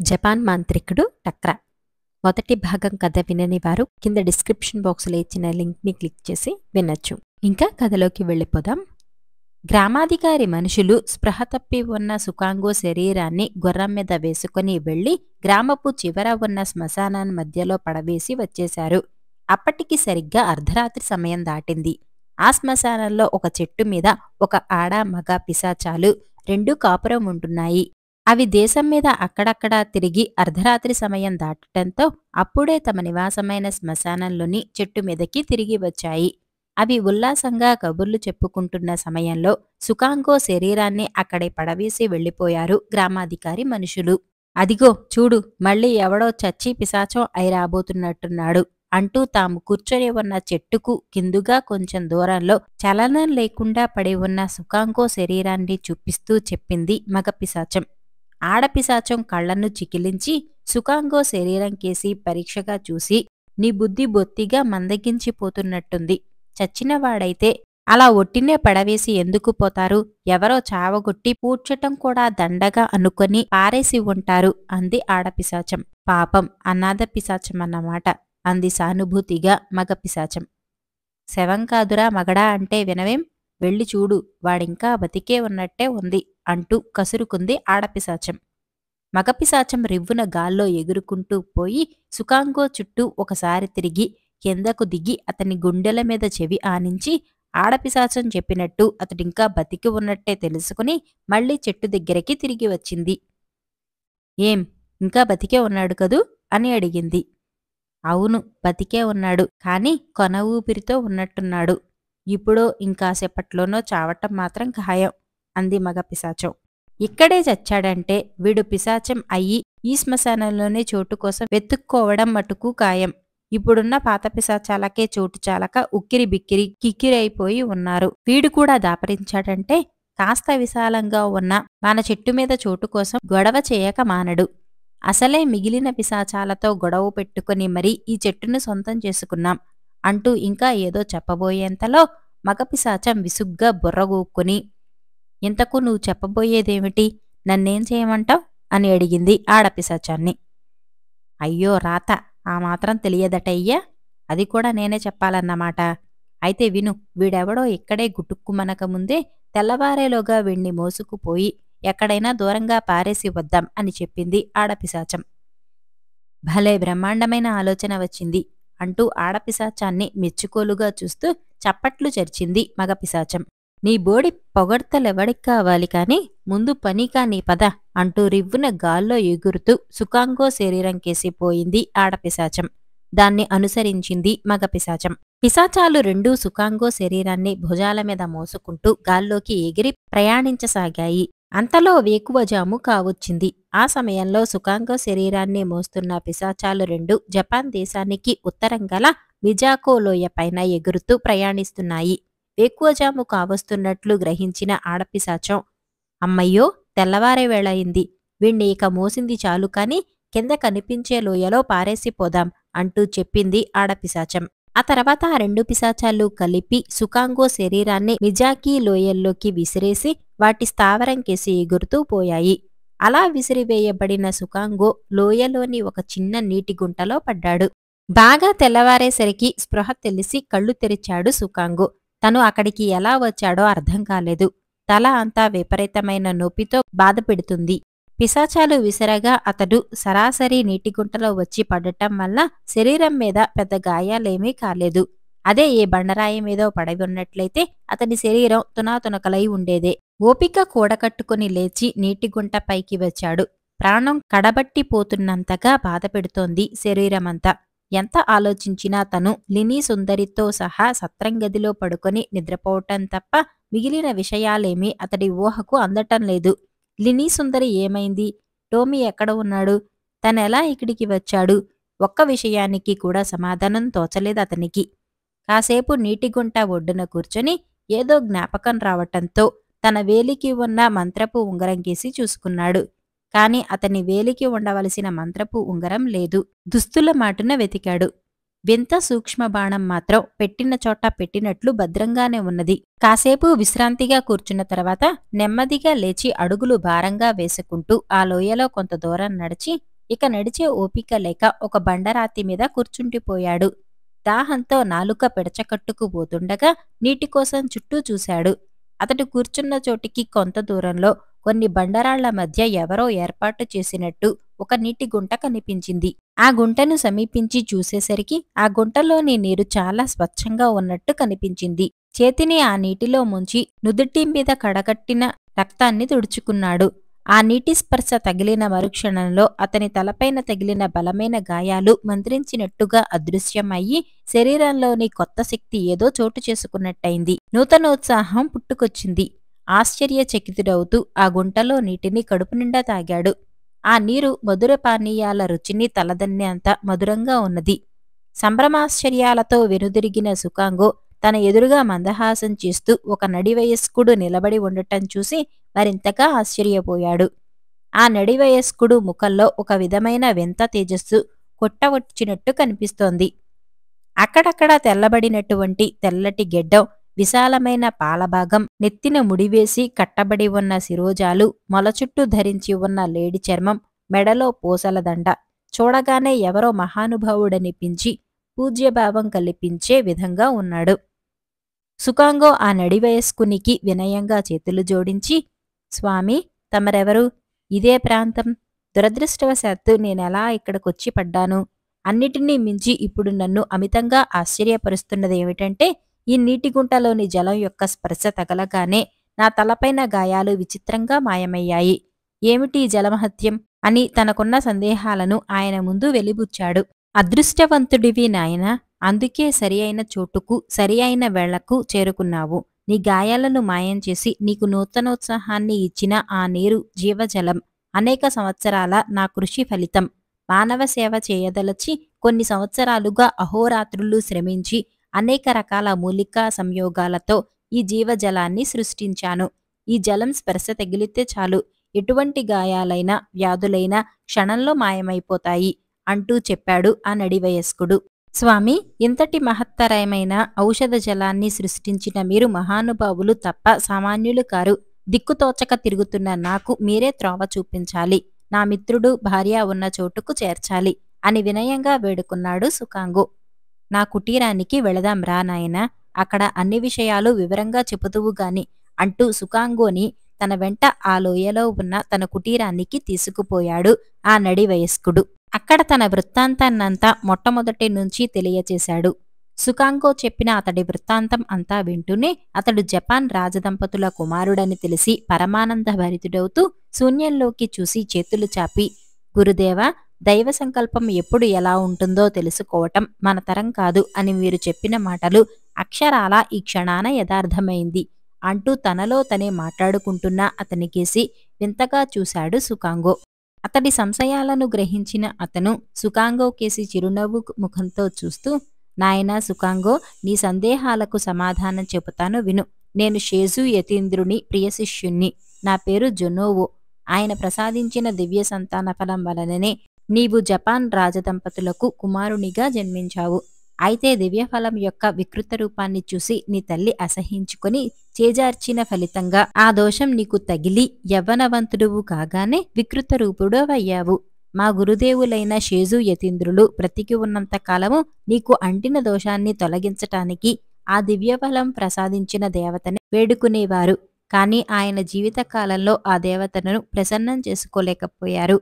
Japan మాంత్రికుడు టక్రా. మొదటి భాగం కథ వినని వారు కింద డిస్క్రిప్షన్ బాక్స్లో ఇచ్చిన లింక్ని క్లిక్ చేసి వినొచ్చు. ఇంకా కథలోకి వెళ్ళిపోదాం. గ్రామాధికారి మనుషులు స్పృహ తప్పి ఉన్న సుకాంగో శరీరాన్ని గుర్రం మీద వేసుకుని వెళ్లి గ్రామపు చివర ఉన్న శ్మశానాన్ మధ్యలో పడవేసి వచ్చేశారు. అప్పటికి సరిగ్గా అర్ధరాత్రి సమయం దాటింది. ఆ శ్మశానంలో ఒక చెట్టు మీద ఒక ఆడ మగ పిశాచాలు రెండూ కాపురం ఉంటున్నాయి. అవి దేశం మీద అక్కడక్కడా తిరిగి అర్ధరాత్రి సమయం దాటటంతో అప్పుడే తమ నివాసమైన శ్మశానంలోని చెట్టు మీదకి తిరిగి వచ్చాయి. అవి ఉల్లాసంగా కబుర్లు చెప్పుకుంటున్న సమయంలో సుకాంగో శరీరాన్ని అక్కడే పడవేసి వెళ్లిపోయారు గ్రామాధికారి మనుషులు. అదిగో చూడు, మళ్ళీ ఎవడో చచ్చి పిశాచం అయి రాబోతున్నట్టున్నాడు అంటూ తాము కూర్చొని ఉన్న చెట్టుకు కిందుగా కొంచెం దూరంలో చలనం లేకుండా పడి ఉన్న సుకాంగో శరీరాన్ని చూపిస్తూ చెప్పింది మగ పిశాచం. ఆడపిశాచం కళ్లను చికిలించి సుకాంగో శరీరం కేసి పరీక్షగా చూసి, నీ బుద్ధి బొత్తిగా మందగించిపోతున్నట్టుంది. చచ్చినవాడైతే అలా ఒట్టినే పడవేసి ఎందుకు పోతారు? ఎవరో చావగొట్టి పూడ్చటం కూడా దండగా అనుకొని పారేసి ఉంటారు అంది ఆడపిశాచం. పాపం అనాథ పిశాచం అన్నమాట అంది సానుభూతిగా మగ పిశాచం. శవం కాదురా మగడా అంటే వినవేం? వెళ్ళి చూడు, వాడింకా బతికే ఉన్నట్టే ఉంది అంటూ కసురుకుంది ఆడపిశాచం. మగపిశాచం రివ్వున గాల్లో ఎగురుకుంటూ పోయి సుకాంగో చుట్టూ ఒకసారి తిరిగి కిందకు దిగి అతని గుండెల మీద చెవి ఆనించి ఆడపిశాచం చెప్పినట్టు అతడింకా బతికి ఉన్నట్టే తెలుసుకుని మళ్లీ చెట్టు దగ్గరికి తిరిగి వచ్చింది. ఏం, ఇంకా బతికే ఉన్నాడు కదూ అని అడిగింది. అవును, బతికే ఉన్నాడు, కాని కొన ఊపిరితో ఉన్నట్టున్నాడు. ఇప్పుడో ఇంకాసేపట్లోనో చావటం మాత్రం ఖాయం అంది మగ పిశాచం. ఇక్కడే చచ్చాడంటే వీడు పిశాచం అయ్యి ఈ శ్మశానంలోనే చోటు కోసం వెతుక్కోవడం మటుకు ఖాయం. ఇప్పుడున్న పాత పిశాచాలకే చోటు చాలక ఉక్కిరి బిక్కిరి కిక్కిరైపోయి ఉన్నారు. వీడు కూడా దాపరించాడంటే కాస్త విశాలంగా ఉన్న మన చెట్టు మీద చోటు కోసం గొడవ చేయక మానడు. అసలే మిగిలిన పిశాచాలతో గొడవ పెట్టుకుని మరీ ఈ చెట్టును సొంతం చేసుకున్నాం అంటూ ఇంకా ఏదో చెప్పబోయేంతలో మగపిశాచం విసుగ్గా బుర్రగూక్కుని, ఇంతకు నువ్వు చెప్పబోయేదేమిటి? నన్నేం చేయమంటావ్ అని అడిగింది ఆడపిశాచాన్ని. అయ్యో రాత, ఆ మాత్రం తెలియదటయ్యా? అది కూడా నేనే చెప్పాలన్నమాట. అయితే విను, వీడెవడో ఇక్కడే గుటుక్కుమనక ముందే తెల్లవారేలోగా వీణ్ణి మోసుకుపోయి ఎక్కడైనా దూరంగా పారేసి వద్దాం అని చెప్పింది ఆడపిశాచం. భలే బ్రహ్మాండమైన ఆలోచన వచ్చింది అంటూ ఆడపిశాచాన్ని మెచ్చుకోలుగా చూస్తూ చప్పట్లు చరిచింది మగపిశాచం. నీ బోడి పొగడ్తలెవడికి కావాలి కాని ముందు పని కాని పద అంటూ రివ్వున గాల్లో ఎగురుతూ సుకాంగో శరీరం కేసిపోయింది ఆడపిశాచం. దాన్ని అనుసరించింది మగపిశాచం. పిశాచాలు రెండూ సుకాంగో శరీరాన్ని భుజాల మీద మోసుకుంటూ గాల్లోకి ఎగిరి ప్రయాణించసాగాయి. అంతలో వేకువజాము కావచ్చింది. ఆ సమయంలో సుకాంగో శరీరాన్ని మోస్తున్న పిశాచాలు రెండు జపాన్ దేశానికి ఉత్తరం గల మిజాకో లోయ పైన ఎగురుతూ ప్రయాణిస్తున్నాయి. వేకువజాము కావస్తున్నట్లు గ్రహించిన ఆడపిశాచం, అమ్మయ్యో, తెల్లవారే వేళయింది, వీణ్ణి ఇక మోసింది చాలు కాని కింద కనిపించే లోయలో పారేసిపోదాం అంటూ చెప్పింది ఆడపిశాచం. ఆ తర్వాత ఆ రెండు పిశాచాలు కలిపి సుకాంగో శరీరాన్ని మిజాకీ లోయల్లోకి విసిరేసి వాటి స్థావరం కేసి ఎగురుతూ పోయాయి. అలా విసిరివేయబడిన సుకాంగో లోయలోని ఒక చిన్న నీటి గుంటలో పడ్డాడు. బాగా తెల్లవారేసరికి స్పృహ తెలిసి కళ్ళు తెరిచాడు సుకాంగో. తను అక్కడికి ఎలా వచ్చాడో అర్థం కాలేదు. తల అంతా విపరీతమైన నొప్పితో బాధపెడుతుంది. పిశాచాలు విసరగా అతడు సరాసరి నీటిగుంటలో వచ్చి పడటం వల్ల శరీరం మీద పెద్ద గాయాలేమీ కాలేదు. అదే ఏ బండరాయి మీదో పడి ఉన్నట్లయితే అతని శరీరం తునాతునకలై ఉండేదే. ఓపిక కూడకట్టుకుని లేచి నీటిగుంట పైకి వచ్చాడు. ప్రాణం కడబట్టిపోతున్నంతగా బాధపెడుతోంది శరీరమంతా. ఎంత ఆలోచించినా తను లినీ సుందరితో సహా సత్రంగదిలో పడుకొని నిద్రపోవటం తప్ప మిగిలిన విషయాలేమీ అతడి ఊహకు అందటం లేదు. లినీ సుందరి ఏమైంది? టోమీ ఎక్కడ ఉన్నాడు? తనెలా ఇక్కడికి వచ్చాడు? ఒక్క విషయానికి కూడా సమాధానం తోచలేదు అతనికి. కాసేపు నీటిగుంట ఒడ్డున కూర్చొని ఏదో జ్ఞాపకం రావటంతో తన వేలికి ఉన్న మంత్రపు ఉంగరం గీసి చూసుకున్నాడు. కాని అతని వేలికి ఉండవలసిన మంత్రపు ఉంగరం లేదు. దుస్తుల మాటున వెతికాడు. వింత సూక్ష్మ బాణం మాత్రం పెట్టిన చోట పెట్టినట్లు భద్రంగానే ఉన్నది. కాసేపు విశ్రాంతిగా కూర్చున్న తర్వాత నెమ్మదిగా లేచి అడుగులు భారంగా వేసుకుంటూ ఆ లోయలో కొంత దూరం నడిచి ఇక నడిచే ఓపిక లేక ఒక బండరాతి మీద కూర్చుండిపోయాడు. దాహంతో నాలుక పిడచకట్టుకు పోతుండగా నీటికోసం చుట్టూ చూశాడు. అతడు కూర్చున్న చోటికి కొంత దూరంలో కొన్ని బండరాళ్ల మధ్య ఎవరో ఏర్పాటు చేసినట్టు ఒక నీటి గుంట కనిపించింది. ఆ గుంటను సమీపించి చూసేసరికి ఆ గుంటలోని నీరు చాలా స్వచ్ఛంగా ఉన్నట్టు కనిపించింది. చేతిని ఆ నీటిలో ముంచి నుదుటి మీద కడగట్టిన రక్తాన్ని తుడుచుకున్నాడు. ఆ నీటి స్పర్శ తగిలిన మరుక్షణంలో అతని తలపైన తగిలిన బలమైన గాయాలు మంత్రించినట్టుగా అదృశ్యమయ్యి శరీరంలోని కొత్త శక్తి ఏదో చోటు చేసుకున్నట్టయింది. నూతనోత్సాహం పుట్టుకొచ్చింది. ఆశ్చర్యచకితుడవుతూ ఆ గుంటలో నీటిని కడుపు నిండా తాగాడు. ఆ నీరు మధుర పానీయాల రుచిని తలదన్నేంత మధురంగా ఉన్నది. సంభ్రమాశ్చర్యాలతో వెనుదిరిగిన సుకాంగో తన ఎదురుగా మందహాసం చేస్తూ ఒక నడివయస్కుడు నిలబడి ఉండటం చూసి మరింతగా ఆశ్చర్యపోయాడు. ఆ నడివయస్కుడు ముఖంలో ఒక విధమైన వింత తేజస్సు కొట్టవచ్చినట్టు కనిపిస్తోంది. అక్కడక్కడ తెల్లబడినటువంటి తెల్లటి గెడ్డం, విశాలమైన పాలభాగం, నెత్తిన ముడివేసి కట్టబడి ఉన్న శిరోజాలు, మొలచుట్టూ ధరించి ఉన్న లేడి చర్మం, మెడలో పూసలదండ చూడగానే ఎవరో మహానుభావుడనిపించి పూజ్యభావం కల్పించే విధంగా ఉన్నాడు. సుకాంగో ఆ నడివయస్కునికి వినయంగా చేతులు జోడించి, స్వామీ, తమరెవరు? ఇదే ప్రాంతం. దురదృష్టవశాత్తు నేనెలా ఇక్కడికొచ్చి పడ్డాను? అన్నిటినీ మించి ఇప్పుడు నన్ను అమితంగా ఆశ్చర్యపరుస్తున్నదేమిటంటే ఈ నీటిగుంటలోని జలం యొక్క స్పర్శ తగలగానే నా తలపైన గాయాలు విచిత్రంగా మాయమయ్యాయి. ఏమిటి జలమహత్యం అని తనకున్న సందేహాలను ఆయన ముందు వెలిబుచ్చాడు. అదృష్టవంతుడివి నాయనా, అందుకే సరి అయిన చోటుకు సరి అయిన వేళకు చేరుకున్నావు. నీ గాయాలను మాయం చేసి నీకు నూతనోత్సాహాన్ని ఇచ్చిన ఆ నీరు జీవజలం. అనేక సంవత్సరాల నా కృషి ఫలితం. మానవ సేవ చేయదలచి కొన్ని సంవత్సరాలుగా అహోరాత్రులు శ్రమించి అనేక రకాల మూలికా సంయోగాలతో ఈ జీవజలాన్ని సృష్టించాను. ఈ జలం స్పర్శ తగిలితే చాలు ఎటువంటి గాయాలైనా వ్యాధులైనా క్షణంలో మాయమైపోతాయి అంటూ చెప్పాడు ఆ నడివయస్కుడు. స్వామి, ఇంతటి మహత్తరమైన ఔషధ జలాన్ని సృష్టించిన మీరు మహానుభావులు తప్ప సామాన్యులు కారు. దిక్కుతోచక తిరుగుతున్న నాకు మీరే త్రోవ చూపించాలి. నా మిత్రుడు భార్య ఉన్న చోటుకు చేర్చాలి అని వినయంగా వేడుకున్నాడు సుకాంగో. నా కుటీరానికి వెళదాం రా నాయనా, అక్కడ అన్ని విషయాలు వివరంగా చెబుతువుగాని అంటూ సుకాంగోని తన వెంట ఆ లోయలో ఉన్న తన కుటీరానికి తీసుకుపోయాడు ఆ నడివయస్కుడు. అక్కడ తన వృత్తాంతాన్నంతా మొట్టమొదటి నుంచి తెలియచేశాడు. సుకాంగో చెప్పిన అతడి వృత్తాంతం అంతా వింటూనే అతడు జపాన్ రాజదంపతుల కుమారుడని తెలిసి పరమానంద భరితుడవుతూ శూన్యంలోకి చూసి చేతులు చాపి, గురుదేవా, దైవ సంకల్పం ఎప్పుడు ఎలా ఉంటుందో తెలుసుకోవటం మన తరం కాదు అని మీరు చెప్పిన మాటలు అక్షరాలా ఈ క్షణాన యథార్థమైంది అంటూ తనలో తనే మాట్లాడుకుంటున్న అతనికేసి వింతగా చూశాడు సుకాంగో. అతడి సంశయాలను గ్రహించిన అతను సుకాంగోకేసి చిరునవ్వు ముఖంతో చూస్తూ, నాయనా సుకాంగో, నీ సందేహాలకు సమాధానం చెబుతాను విను. నేను షేజు యతీంద్రుని ప్రియ శిష్యుణ్ణి. నా పేరు జొనోవో. ఆయన ప్రసాదించిన దివ్య సంతాన ఫలం వలననే నీవు జపాన్ రాజదంపతులకు కుమారునిగా జన్మించావు. అయితే దివ్యఫలం యొక్క వికృత రూపాన్ని చూసి నీ తల్లి అసహించుకొని చేజార్చిన ఫలితంగా ఆ దోషం నీకు తగిలి యవ్వనవంతుడువు కాగానే వికృత రూపుడవయ్యావు. మా గురుదేవులైన షేజు యతీంద్రులు బ్రతికి ఉన్నంత కాలము నీకు అంటిన దోషాన్ని తొలగించటానికి ఆ దివ్యఫలం ప్రసాదించిన దేవతని వేడుకునేవారు. కాని ఆయన జీవితకాలంలో ఆ దేవతను ప్రసన్నం చేసుకోలేకపోయారు.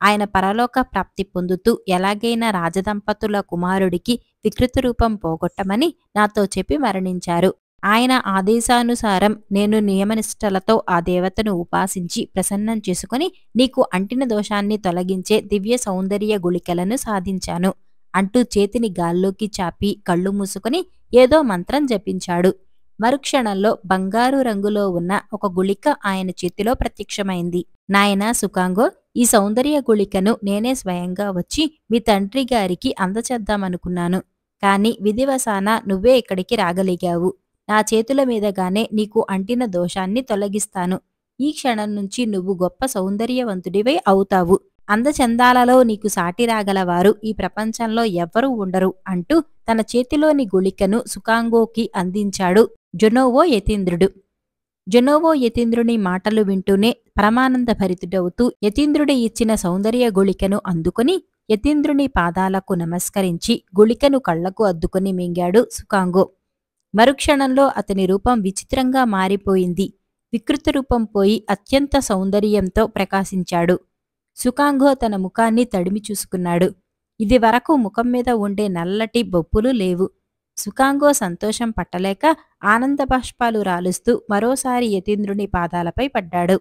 ఆయన పరలోక ప్రాప్తి పొందుతూ ఎలాగైనా రాజదంపతుల కుమారుడికి వికృత రూపం పోగొట్టమని నాతో చెప్పి మరణించారు. ఆయన ఆదేశానుసారం నేను నియమనిష్టలతో ఆ దేవతను ఉపాసించి ప్రసన్నం చేసుకుని నీకు అంటిన దోషాన్ని తొలగించే దివ్య సౌందర్య గుళికలను సాధించాను అంటూ చేతిని గాల్లోకి చాపి కళ్ళు మూసుకుని ఏదో మంత్రం జపించాడు. మరుక్షణంలో బంగారు రంగులో ఉన్న ఒక గుళిక ఆయన చేతిలో ప్రత్యక్షమైంది. నాయనా సుకాంగో, ఈ సౌందర్య గుళికను నేనే స్వయంగా వచ్చి మీ తండ్రి గారికి అందచేద్దామనుకున్నాను. కాని విధివశాన నువ్వే ఇక్కడికి రాగలిగావు. నా చేతుల మీదగానే నీకు అంటిన దోషాన్ని తొలగిస్తాను. ఈ క్షణం నుంచి నువ్వు గొప్ప సౌందర్యవంతుడివై అవుతావు. అందచందాలలో నీకు సాటి రాగలవారు ఈ ప్రపంచంలో ఎవ్వరూ ఉండరు అంటూ తన చేతిలోని గుళికను సుకాంగోకి అందించాడు జొనోవో యతీంద్రుడు. జొనోవో యతీంద్రుని మాటలు వింటూనే పరమానంద భరితుడవుతూ యతీంద్రుడి ఇచ్చిన సౌందర్య గుళికను అందుకుని యతీంద్రుని పాదాలకు నమస్కరించి గుళికను కళ్లకు అద్దుకుని మింగాడు సుకాంగో. మరుక్షణంలో అతని రూపం విచిత్రంగా మారిపోయింది. వికృత రూపం పోయి అత్యంత సౌందర్యంతో ప్రకాశించాడు. సుకాంగో తన ముఖాన్ని తడిమి చూసుకున్నాడు. ఇది వరకు ముఖం మీద ఉండే నల్లటి బొప్పులు లేవు. సుకాంగో సంతోషం పట్టలేక ఆనందబాష్పాలు రాలుస్తూ మరోసారి యతీంద్రుని పాదాలపై పడ్డాడు.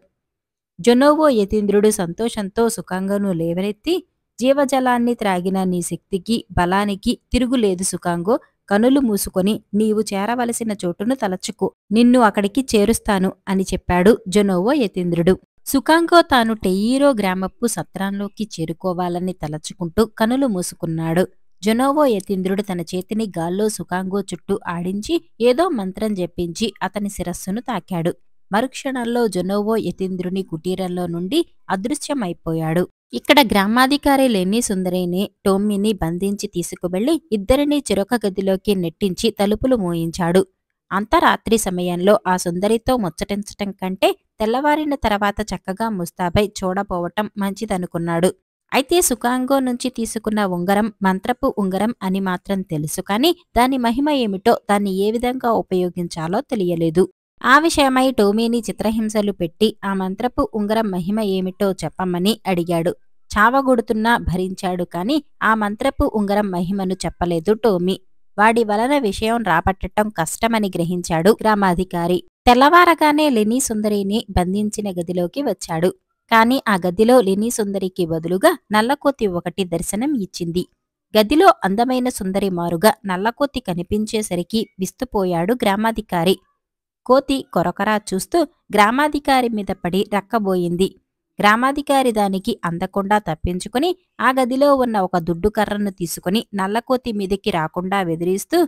జొనోవో యతీంద్రుడు సంతోషంతో సుకాంగోను లేవనెత్తి, జీవజలాన్ని త్రాగిన నీ శక్తికి బలానికి తిరుగులేదు సుకాంగో. కనులు మూసుకొని నీవు చేరవలసిన చోటును తలచుకో, నిన్ను అక్కడికి చేరుస్తాను అని చెప్పాడు జొనోవో యతీంద్రుడు. సుకాంగో తాను టెయీరో గ్రామపు సత్రంలోకి చేరుకోవాలని తలచుకుంటూ కనులు మూసుకున్నాడు. జొనోవో యతీంద్రుడు తన చేతిని గాల్లో సుకాంగో చుట్టూ ఆడించి ఏదో మంత్రం జపించి అతని శిరస్సును తాకాడు. మరుక్షణంలో జొనోవో యతీంద్రుని కుటీరంలో నుండి అదృశ్యమైపోయాడు. ఇక్కడ గ్రామాధికారి లెనీ సుందరిని టోమ్మీని బంధించి తీసుకువెళ్లి ఇద్దరినీ చెరొక గదిలోకి నెట్టించి తలుపులు మూయించాడు. అంతరాత్రి సమయంలో ఆ సుందరితో ముచ్చటించటం కంటే తెల్లవారిన తర్వాత చక్కగా ముస్తాబై చూడపోవటం మంచిదనుకున్నాడు. అయితే సుకాంగో నుంచి తీసుకున్న ఉంగరం మంత్రపు ఉంగరం అని మాత్రం తెలుసు కాని దాని మహిమ ఏమిటో, దాన్ని ఏ విధంగా ఉపయోగించాలో తెలియలేదు. ఆ విషయమై టోమీని చిత్రహింసలు పెట్టి ఆ మంత్రపు ఉంగరం మహిమ ఏమిటో చెప్పమని అడిగాడు. చావగొడుతున్నా భరించాడు కాని ఆ మంత్రపు ఉంగరం మహిమను చెప్పలేదు టోమీ. వాడి వలన విషయం రాబట్టటం కష్టమని గ్రహించాడు గ్రామాధికారి. తెల్లవారగానే లెనీ సుందరిని బంధించిన గదిలోకి వచ్చాడు. కాని ఆ గదిలో లెనీ సుందరికి బదులుగా నల్లకోతి ఒకటి దర్శనం ఇచ్చింది. గదిలో అందమైన సుందరి మారుగా నల్లకోతి కనిపించేసరికి విస్తుపోయాడు గ్రామాధికారి. కోతి కొరకొరా చూస్తూ గ్రామాధికారి మీద పడి రక్కబోయింది. గ్రామాధికారి దానికి అందకుండా తప్పించుకుని ఆ గదిలో ఉన్న ఒక దుడ్డు కర్రను తీసుకుని నల్లకోతి మీదికి రాకుండా బెదిరిస్తూ,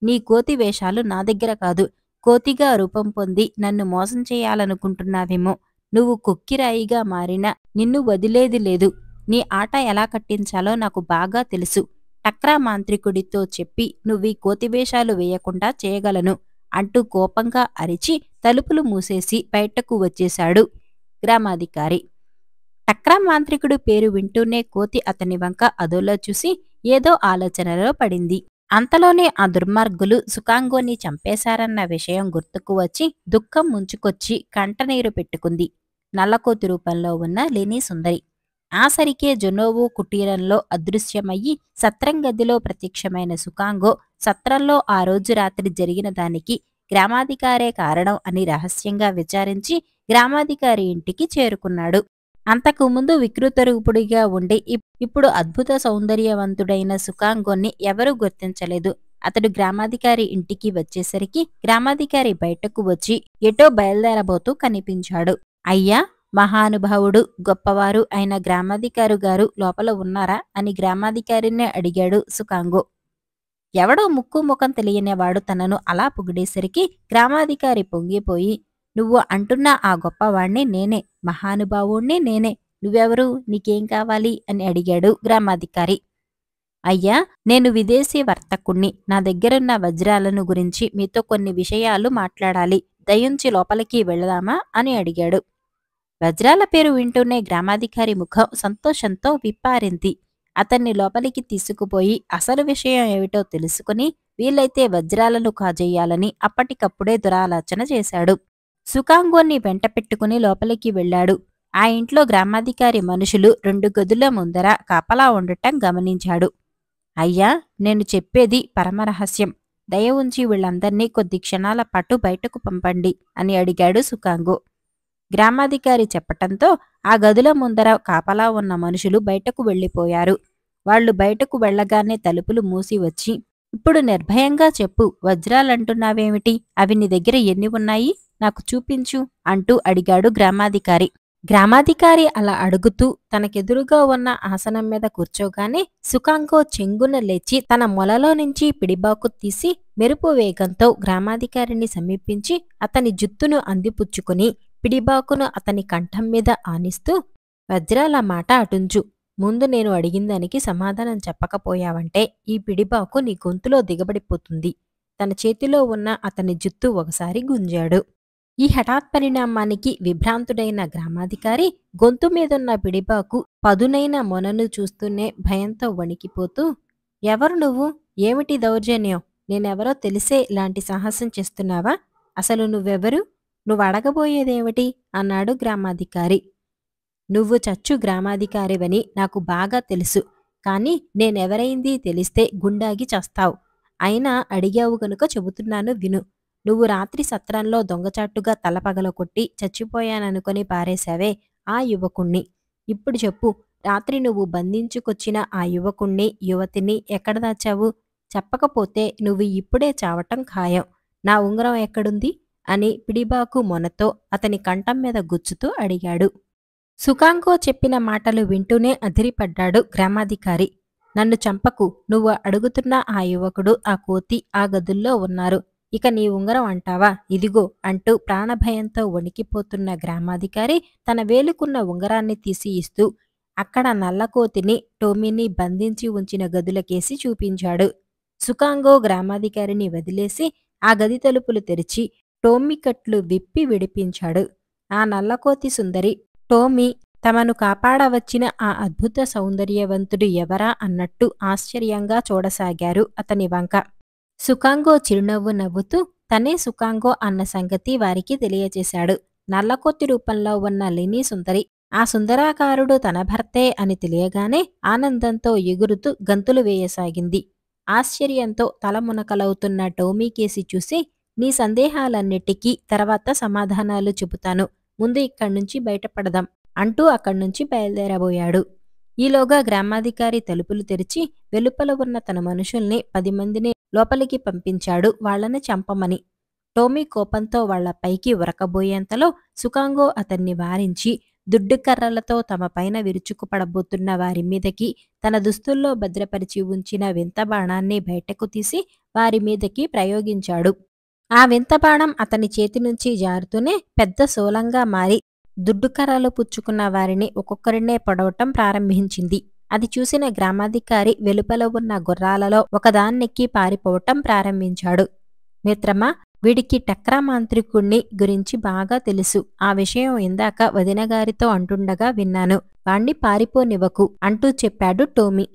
నీ కోతి వేషాలు నా దగ్గర కాదు. కోతిగా రూపం పొంది నన్ను మోసం చేయాలనుకుంటున్నావేమో. నువ్వు కొక్కిరాయిగా మారినా నిన్ను వదిలేది లేదు. నీ ఆట ఎలా కట్టించాలో నాకు బాగా తెలుసు. టక్రా మాంత్రికుడితో చెప్పి నువ్వీ కోతివేషాలు వేయకుండా చేయగలను అంటూ కోపంగా అరిచి తలుపులు మూసేసి బయటకు వచ్చేశాడు గ్రామాధికారి. టక్రా మాంత్రికుడు పేరు వింటూనే కోతి అతని వంక అదోలా చూసి ఏదో ఆలోచనలో పడింది. అంతలోనే ఆ దుర్మార్గులు సుకాంగోని చంపేశారన్న విషయం గుర్తుకు వచ్చి దుఃఖం ముంచుకొచ్చి కంటనీరు పెట్టుకుంది నల్లకోతి రూపంలో ఉన్న లెనీ సుందరి. ఆసరికే జొనోవో కుటీరంలో అదృశ్యమయ్యి సత్రం గదిలో ప్రత్యక్షమైన సుకాంగో సత్రంలో ఆ రోజు రాత్రి జరిగిన దానికి గ్రామాధికారే కారణం అని రహస్యంగా విచారించి గ్రామాధికారి ఇంటికి చేరుకున్నాడు. అంతకు ముందు వికృత రూపుడిగా ఉండి ఇప్పుడు అద్భుత సౌందర్యవంతుడైన సుకాంగోని ఎవరూ గుర్తించలేదు. అతడు గ్రామాధికారి ఇంటికి వచ్చేసరికి గ్రామాధికారి బయటకు వచ్చి ఎటో బయలుదేరబోతూ కనిపించాడు. అయ్యా, మహానుభావుడు గొప్పవారు అయిన గ్రామాధికారు గారు లోపల ఉన్నారా అని గ్రామాధికారినే అడిగాడు సుకాంగో. ఎవడో ముక్కు ముఖం తెలియనివాడు తనను అలా పొగిడేసరికి గ్రామాధికారి పొంగిపోయి, నువ్వు అంటున్న ఆ గొప్పవాణ్ణి నేనే, మహానుభావుణ్ణి నేనే. నువ్వెవరు, నీకేం కావాలి అని అడిగాడు గ్రామాధికారి. అయ్యా, నేను విదేశీ వర్తకుణ్ణి. నా దగ్గరున్న వజ్రాలను గురించి మీతో కొన్ని విషయాలు మాట్లాడాలి. దయుంచి లోపలికి వెళదామా అని అడిగాడు. వజ్రాల పేరు వింటూనే గ్రామాధికారి ముఖం సంతోషంతో విప్పారింది. అతన్ని లోపలికి తీసుకుపోయి అసలు విషయం ఏమిటో తెలుసుకుని వీలైతే వజ్రాలను కాజేయాలని అప్పటికప్పుడే దురాలోచన చేశాడు. సుకాంగోని వెంట పెట్టుకుని లోపలికి వెళ్లాడు. ఆ ఇంట్లో గ్రామాధికారి మనుషులు 2 గదుల ముందర కాపలా ఉండటం గమనించాడు. అయ్యా, నేను చెప్పేది పరమరహస్యం. దయ ఉంచి వీళ్ళందర్నీ కొద్ది క్షణాల పాటు బయటకు పంపండి అని అడిగాడు సుకాంగో. గ్రామాధికారి చెప్పటంతో ఆ గదుల ముందర కాపలా ఉన్న మనుషులు బయటకు వెళ్లిపోయారు. వాళ్లు బయటకు వెళ్లగానే తలుపులు మూసి వచ్చి, ఇప్పుడు నిర్భయంగా చెప్పు, వజ్రాలంటున్నావేమిటి? అవి నీ దగ్గర ఎన్ని ఉన్నాయి? నాకు చూపించు అంటూ అడిగాడు గ్రామాధికారి. గ్రామాధికారి అలా అడుగుతూ తనకెదురుగా ఉన్న ఆసనం మీద కూర్చోగానే సుకాంగో చెంగున లేచి తన మొలలో నుంచి పిడిబాకు తీసి మెరుపు వేగంతో గ్రామాధికారిని సమీపించి అతని జుత్తును అందిపుచ్చుకుని పిడిబాకును అతని కంఠం మీద ఆనిస్తూ, వజ్రాల మాట అటుంచు. ముందు నేను అడిగిందానికి సమాధానం చెప్పకపోయావంటే ఈ పిడిబాకు నీ గొంతులో దిగబడిపోతుంది. తన చేతిలో ఉన్న అతని జుత్తు ఒకసారి గుంజాడు. ఈ హఠాత్ పరిణామానికి విభ్రాంతుడైన గ్రామాధికారి గొంతు మీదున్న పిడిబాకు పదునైన మొనను చూస్తూనే భయంతో వణికిపోతూ, ఎవరు నువ్వు? ఏమిటి దౌర్జన్యం? నేనెవరో తెలిసే ఇలాంటి సాహసం చేస్తున్నావా? అసలు నువ్వెవరు? నువ్వడగబోయేదేమిటి? అన్నాడు గ్రామాధికారి. నువ్వు చచ్చు గ్రామాధికారివని నాకు బాగా తెలుసు. కాని నేనెవరైంది తెలిస్తే గుండాగి చస్తావు. అయినా అడిగావు గనుక చెబుతున్నాను విను. నువ్వు రాత్రి సత్రంలో దొంగచాటుగా తల పగలకొట్టి చచ్చిపోయాననుకొని పారేశావే ఆ యువకుణ్ణి. ఇప్పుడు చెప్పు, రాత్రి నువ్వు బంధించుకొచ్చిన ఆ యువకుణ్ణి, యువతిని ఎక్కడ దాచావు? చెప్పకపోతే నువ్వు ఇప్పుడే చావటం ఖాయం. నా ఉంగరం ఎక్కడుంది? అని పిడిబాకు మొనతో అతని కంఠం మీద గుచ్చుతూ అడిగాడు. సుకాంగో చెప్పిన మాటలు వింటూనే అదిరిపడ్డాడు గ్రామాధికారి. నన్ను చంపకు. నువ్వు అడుగుతున్న ఆ యువకుడు, ఆ కోతి ఆ గదుల్లో ఉన్నారు. ఇక నీ ఉంగరం అంటావా? ఇదిగో అంటూ ప్రాణభయంతో వణికిపోతున్న గ్రామాధికారి తన వేలుకున్న ఉంగరాన్ని తీసి ఇస్తూ అక్కడ నల్లకోతిని, టోమీని బంధించి ఉంచిన గదులకేసి చూపించాడు. సుకాంగో గ్రామాధికారిని వదిలేసి ఆ గది తలుపులు తెరిచి టోమీ కట్లు విప్పి విడిపించాడు. ఆ నల్లకోతి సుందరి టోమీ తమను కాపాడవచ్చిన ఆ అద్భుత సౌందర్యవంతుడు ఎవరా అన్నట్టు ఆశ్చర్యంగా చూడసాగారు అతని వంక. సుకాంగో చిరునవ్వు నవ్వుతూ తనే సుకాంగో అన్న సంగతి వారికి తెలియచేశాడు. నల్లకోతి రూపంలో ఉన్న లినీ సుందరి ఆ సుందరాకారుడు తన భర్తే అని తెలియగానే ఆనందంతో ఎగురుతూ గంతులు వేయసాగింది. ఆశ్చర్యంతో తలమునకలవుతున్న టోమీ కేసి చూసి, నీ సందేహాలన్నిటికీ తర్వాత సమాధానాలు చెబుతాను. ముందు ఇక్కడ్నుంచి బయటపడదాం అంటూ అక్కడ్నుంచి బయలుదేరబోయాడు. ఈలోగా గ్రామాధికారి తలుపులు తెరిచి వెలుపల ఉన్న తన మనుషుల్ని 10 మందిని లోపలికి పంపించాడు వాళ్ళని చంపమని. టోమీ కోపంతో వాళ్ల పైకి ఉరకబోయేంతలో సుకాంగో అతన్ని వారించి దుడ్డుకర్రలతో తమ పైన విరుచుకుపడబోతున్న వారి మీదకి తన దుస్తుల్లో భద్రపరిచి ఉంచిన వింత బాణాన్ని బయటకు తీసి వారి మీదకి ప్రయోగించాడు. ఆ వింత బాణం అతని చేతి నుంచి జారుతూనే పెద్ద శూలంగా మారి దుడ్డుకర్రలు పుచ్చుకున్న వారిని ఒక్కొక్కరినే పొడవటం ప్రారంభించింది. అది చూసిన గ్రామాధికారి వెలుపల ఉన్న గుర్రాలలో ఒకదాన్నెక్కి పారిపోవటం ప్రారంభించాడు. మిత్రమా, వీడికి టక్రా మాంత్రికుణ్ణి గురించి బాగా తెలుసు. ఆ విషయం ఇందాక వదినగారితో అంటుండగా విన్నాను. వాణ్ణి పారిపోనివ్వకు అంటూ చెప్పాడు టోమీ.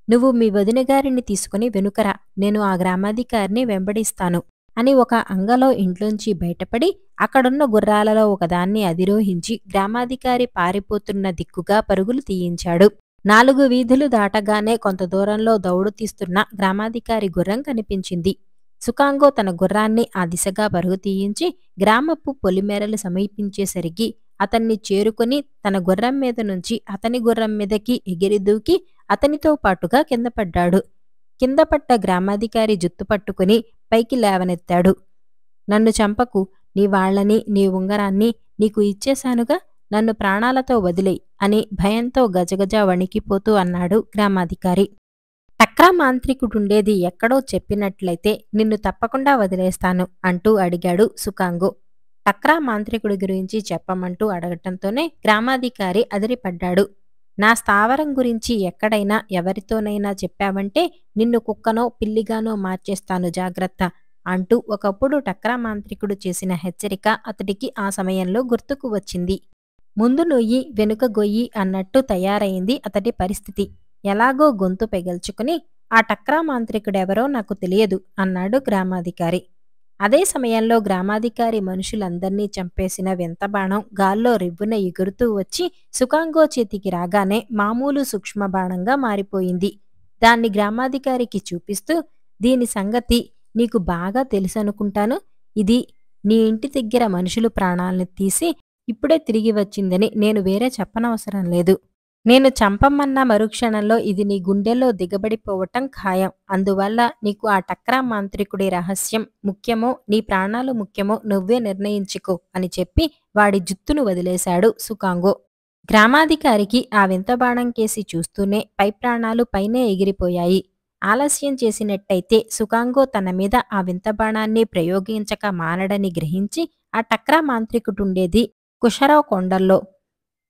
నువ్వు మీ వదినగారిని తీసుకుని వెనుకరా, నేను ఆ గ్రామాధికారిని వెంబడిస్తాను అని ఒక అంగలో ఇంట్లోంచి బయటపడి అక్కడున్న గుర్రాలలో ఒకదాన్ని అధిరోహించి గ్రామాధికారి పారిపోతున్న దిక్కుగా పరుగులు తీయించాడు. 4 వీధులు దాటగానే కొంత దూరంలో దౌడు తీస్తున్న గ్రామాధికారి గుర్రం కనిపించింది. సుకాంగో తన గుర్రాన్ని ఆ దిశగా పరుగు తీయించి గ్రామపు పొలిమేరలు సమీపించేసరికి అతన్ని చేరుకుని తన గుర్రం మీద నుంచి అతని గుర్రం మీదకి ఎగిరి దూకి అతనితో పాటుగా కింద పడ్డాడు. కింద పడ్డ గ్రామాధికారి జుత్తు పట్టుకుని పైకి లేవనెత్తాడు. నన్ను చంపకు. నీ వాళ్లని, నీ ఉంగరాన్ని నీకు ఇచ్చేశానుగా. నన్ను ప్రాణాలతో వదిలేయ్ అని భయంతో గజగజ వణికిపోతూ అన్నాడు గ్రామాధికారి. టక్రా మాంత్రికుడుండేది ఎక్కడో చెప్పినట్లయితే నిన్ను తప్పకుండా వదిలేస్తాను అంటూ అడిగాడు సుకాంగో. టక్రా మాంత్రికుడి గురించి చెప్పమంటూ అడగటంతోనే గ్రామాధికారి అదిరిపడ్డాడు. నా స్థావరం గురించి ఎక్కడైనా ఎవరితోనైనా చెప్పావంటే నిన్ను కుక్కనో పిల్లిగానో మార్చేస్తాను జాగ్రత్త అంటూ ఒకప్పుడు టక్రా మాంత్రికుడు చేసిన హెచ్చరిక అతడికి ఆ సమయంలో గుర్తుకు వచ్చింది. ముందు నొయ్యి వెనుక గొయ్యి అన్నట్టు తయారైంది అతడి పరిస్థితి. ఎలాగో గొంతు పెగల్చుకుని, ఆ టక్రా మాంత్రికుడెవరో నాకు తెలియదు అన్నాడు గ్రామాధికారి. అదే సమయంలో గ్రామాధికారి మనుషులందర్నీ చంపేసిన వింత బాణం గాల్లో రివ్వున ఎగురుతూ వచ్చి సుకాంగో చేతికి రాగానే మామూలు సూక్ష్మ బాణంగా మారిపోయింది. దాన్ని గ్రామాధికారికి చూపిస్తూ, దీని సంగతి నీకు బాగా తెలుసనుకుంటాను. ఇది నీ ఇంటి దగ్గర మనుషులు ప్రాణాలను తీసి ఇప్పుడే తిరిగి వచ్చిందని నేను వేరే చెప్పనవసరం లేదు. నేను చంపమన్న మరుక్షణంలో ఇది నీ గుండెల్లో దిగబడిపోవటం ఖాయం. అందువల్ల నీకు ఆ టక్రా మాంత్రికుడి రహస్యం ముఖ్యమో నీ ప్రాణాలు ముఖ్యమో నువ్వే నిర్ణయించుకో అని చెప్పి వాడి జుత్తును వదిలేశాడు సుకాంగో. గ్రామాధికారికి ఆ వింత బాణం కేసి చూస్తూనే పై ప్రాణాలు పైనే ఎగిరిపోయాయి. ఆలస్యం చేసినట్టయితే సుకాంగో తన మీద ఆ వింత బాణాన్ని ప్రయోగించక మానడని గ్రహించి ఆ టక్రా మాంత్రికుడుండేది కుషరావ్ కొండల్లో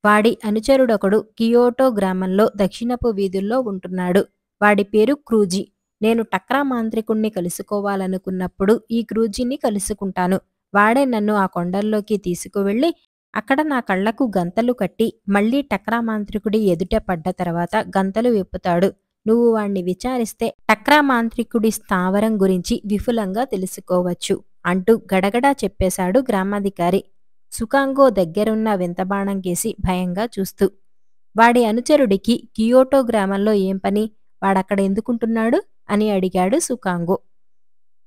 వాడి అనుచరుడొకడు కియోటో గ్రామంలో దక్షిణపు వీధుల్లో ఉంటున్నాడు. వాడి పేరు క్రూజీ. నేను టక్రా మాంత్రికుణ్ణి కలుసుకోవాలనుకున్నప్పుడు ఈ క్రూజీని కలుసుకుంటాను. వాడే నన్ను ఆ కొండల్లోకి తీసుకువెళ్ళి అక్కడ నా కళ్లకు గంతలు కట్టి మళ్ళీ టక్రా మాంత్రికుడి ఎదుట పడ్డ తర్వాత గంతలు విప్పుతాడు. నువ్వు వాణ్ణి విచారిస్తే టక్రా మాంత్రికుడి స్థావరం గురించి విపులంగా తెలుసుకోవచ్చు అంటూ గడగడా చెప్పేశాడు గ్రామాధికారి. సుకాంగో దగ్గరున్న వింతబాణం కేసి భయంగా చూస్తూ. వాడి అనుచరుడికి కియోటో గ్రామంలో ఏం పని? వాడక్కడ ఎందుకుంటున్నాడు అని అడిగాడు సుకాంగో.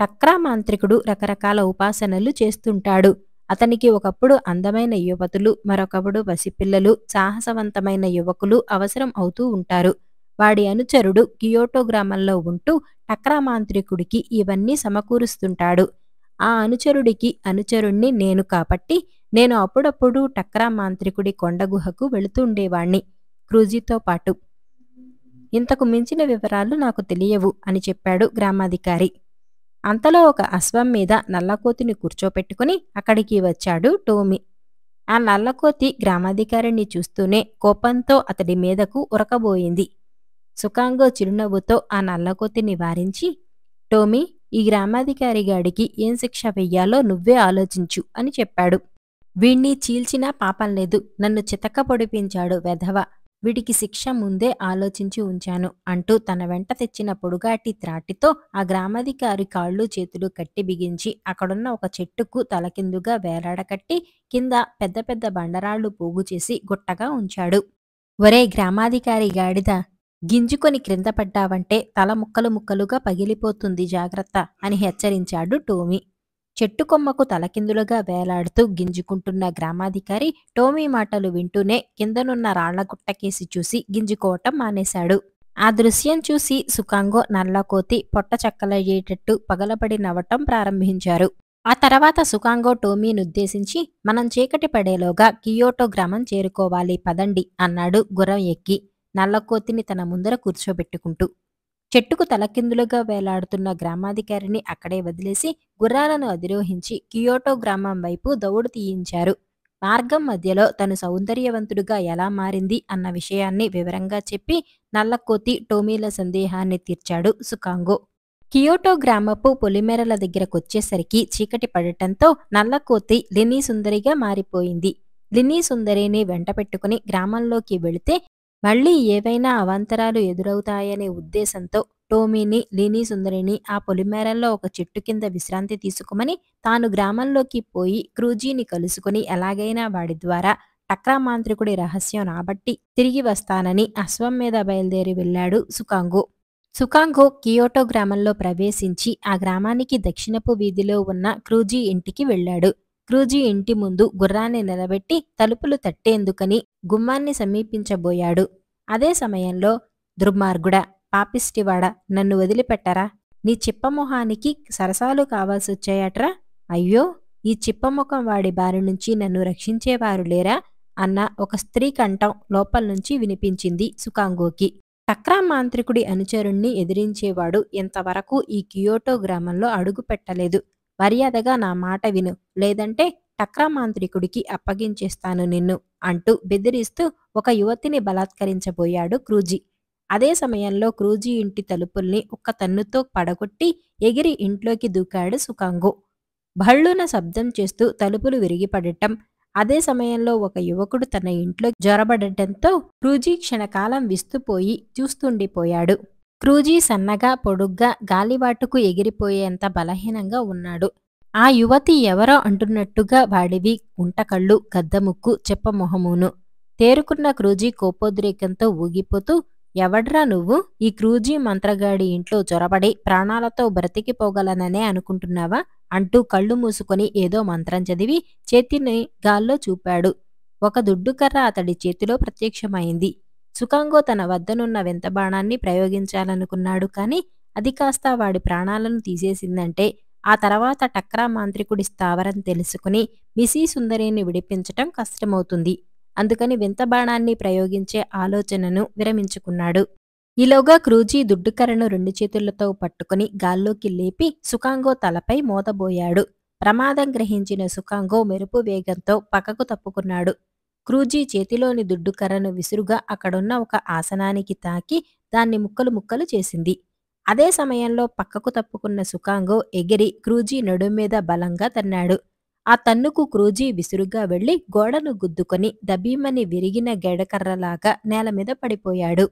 టక్రా మాంత్రికుడు రకరకాల ఉపాసనలు చేస్తుంటాడు. అతనికి ఒకప్పుడు అందమైన యువతులు, మరొకప్పుడు పసిపిల్లలు, సాహసవంతమైన యువకులు అవసరం అవుతూ ఉంటారు. వాడి అనుచరుడు కియోటో గ్రామంలో ఉంటూ టక్రా మాంత్రికుడికి ఇవన్నీ సమకూరుస్తుంటాడు. ఆ అనుచరుడికి అనుచరుణ్ణి నేను కాబట్టి నేను అప్పుడప్పుడు టక్రా మాంత్రికుడి కొండగుహకు వెళుతుండేవాణ్ణి క్రూజీతో పాటు. ఇంతకు మించిన వివరాలు నాకు తెలియవు అని చెప్పాడు గ్రామాధికారి. అంతలో ఒక అశ్వం మీద నల్లకోతిని కూర్చోపెట్టుకుని అక్కడికి వచ్చాడు టోమీ. ఆ నల్లకోతి గ్రామాధికారిని చూస్తూనే కోపంతో అతడి మీదకు ఉరకబోయింది. సుకాంగో చిరునవ్వుతో ఆ నల్లకోతిని వారించి, టోమీ, ఈ గ్రామాధికారి గాడికి ఏం శిక్ష వెయ్యాలో నువ్వే ఆలోచించు అని చెప్పాడు. వీణ్ణి చీల్చినా పాపం లేదు, నన్ను చితక పొడిపించాడు వెధవ, వీడికి శిక్ష ముందే ఆలోచించి ఉంచాను అంటూ తన వెంట తెచ్చిన పొడుగాటి త్రాటితో ఆ గ్రామాధికారి కాళ్ళు చేతులు కట్టి బిగించి అక్కడున్న ఒక చెట్టుకు తలకిందుగా వేలాడకట్టి కింద పెద్ద పెద్ద బండరాళ్లు పోగు చేసి గుట్టగా ఉంచాడు. ఒరే గ్రామాధికారి గాడిద, గింజుకొని క్రింద పడ్డావంటే తల ముక్కలు ముక్కలుగా పగిలిపోతుంది, జాగ్రత్త అని హెచ్చరించాడు టోమీ. చెట్టు కొమ్మకు తలకిందులుగా వేలాడుతూ గింజుకుంటున్న గ్రామాధికారి టోమీ మాటలు వింటూనే కిందనున్న రాళ్లగుట్టకేసి చూసి గింజుకోవటం మానేశాడు. ఆ దృశ్యం చూసి సుకాంగో, నల్లకోతి పొట్ట చక్కలయ్యేటట్టు పగలబడి నవ్వటం ప్రారంభించారు. ఆ తర్వాత సుకాంగో టోమీనుద్దేశించి, మనం చీకటి పడేలోగా కియోటో గ్రామం చేరుకోవాలి, పదండి అన్నాడు గుర్రం ఎక్కి, నల్లకోతిని తన ముందర కూర్చోబెట్టుకుంటూ. చెట్టుకు తలకిందులుగా వేలాడుతున్న గ్రామాధికారిని అక్కడే వదిలేసి గుర్రాలను అధిరోహించి కియోటో గ్రామం వైపు దౌడు తీయించారు. మార్గం మధ్యలో తను సౌందర్యవంతుడుగా ఎలా మారింది అన్న విషయాన్ని వివరంగా చెప్పి నల్లకోతి, టోమీల సందేహాన్ని తీర్చాడు సుకాంగో. కియోటో గ్రామపు పొలిమేరల దగ్గరకొచ్చేసరికి చీకటి పడటంతో నల్లకోతి లినీ సుందరిగా మారిపోయింది. లినీ సుందరిని వెంట పెట్టుకుని గ్రామంలోకి వెళితే మళ్లీ ఏవైనా అవాంతరాలు ఎదురవుతాయనే ఉద్దేశంతో టోమీని, లినీ సుందరిని ఆ పొలిమేరల్లో ఒక చెట్టు కింద విశ్రాంతి తీసుకోమని తాను గ్రామంలోకి పోయి క్రూజీని కలుసుకుని ఎలాగైనా వాడి ద్వారా టక్రా మాంత్రికుడి రహస్యం రాబట్టి తిరిగి వస్తానని అశ్వం మీద బయలుదేరి వెళ్లాడు సుకాంగో. సుకాంగో కియోటో గ్రామంలో ప్రవేశించి ఆ గ్రామానికి దక్షిణపు వీధిలో ఉన్న క్రూజీ ఇంటికి వెళ్లాడు. క్రూజీ ఇంటి ముందు గుర్రాన్ని నిలబెట్టి తలుపులు తట్టేందుకని గుమ్మాన్ని సమీపించబోయాడు. అదే సమయంలో, దుర్మార్గుడా, పాపిష్టివాడా, నన్ను వదిలిపెట్టరా, నీ చిప్పమొహానికి సరసాలు కావాల్సొచ్చాయట్రా, అయ్యో ఈ చిప్పముఖం వాడి బారి నుంచి నన్ను రక్షించేవారు లేరా అన్న ఒక స్త్రీ కంఠం లోపల్నుంచి వినిపించింది సుకాంగోకి. టక్రా మాంత్రికుడి అనుచరుణ్ణి ఎదిరించేవాడు ఇంతవరకు ఈ కియోటో గ్రామంలో అడుగు పెట్టలేదు. మర్యాదగా నా మాట విను, లేదంటే టక్రా మాంత్రికుడికి అప్పగించేస్తాను నిన్ను అంటూ బెదిరిస్తూ ఒక యువతిని బలాత్కరించబోయాడు క్రూజీ. అదే సమయంలో క్రూజీ ఇంటి తలుపుల్ని ఒక్క తన్నుతో పడగొట్టి ఎగిరి ఇంట్లోకి దూకాడు సుకాంగో. భళ్ళున శబ్దం చేస్తూ తలుపులు విరిగిపడటం, అదే సమయంలో ఒక యువకుడు తన ఇంట్లో జొరబడటంతో క్రూజీ క్షణకాలం విస్తుపోయి చూస్తుండిపోయాడు. క్రూజీ సన్నగా, పొడుగ్గా, గాలివాటుకు ఎగిరిపోయేంత బలహీనంగా ఉన్నాడు. ఆ యువతి ఎవరో అంటున్నట్టుగా వాడివి గుంటకళ్ళు, గద్దముక్కు, చెప్పమొహమును. తేరుకున్న క్రూజీ కోపోద్రేకంతో ఊగిపోతూ, ఎవడ్రా నువ్వు? ఈ క్రూజీ మంత్రగాడి ఇంట్లో జొరబడి ప్రాణాలతో బ్రతికిపోగలననే అనుకుంటున్నావా అంటూ కళ్ళు మూసుకొని ఏదో మంత్రం చదివి చేతిని గాల్లో చూపాడు. ఒక దుడ్డుకర్ర అతడి చేతిలో ప్రత్యక్షమైంది. సుకాంగో తన వద్దనున్న వింతబాణాన్ని ప్రయోగించాలనుకున్నాడు. కాని అది కాస్త వాడి ప్రాణాలను తీసేసిందంటే ఆ తర్వాత టక్రా మాంత్రికుడి స్థావరం తెలుసుకుని మిసీ సుందరిని విడిపించటం కష్టమవుతుంది. అందుకని వింతబాణాన్ని ప్రయోగించే ఆలోచనను విరమించుకున్నాడు. ఈలోగా క్రూజీ దుడ్డుకర్రను 2 చేతులతో పట్టుకుని గాల్లోకి లేపి సుకాంగో తలపై మోదబోయాడు. ప్రమాదం గ్రహించిన సుకాంగో మెరుపు వేగంతో పక్కకు తప్పుకున్నాడు. క్రూజీ చేతిలోని దుడ్డుకర్రను విసురుగా అక్కడున్న ఒక ఆసనానికి తాకి దాన్ని ముక్కలు ముక్కలు చేసింది. అదే సమయంలో పక్కకు తప్పుకున్న సుకాంగో ఎగిరి క్రూజీ నడుం మీద బలంగా తన్నాడు. ఆ తన్నుకు క్రూజీ విసురుగా వెళ్లి గోడను గుద్దుకొని దబీమని విరిగిన గెడకర్రలాగా నేలమీద పడిపోయాడు.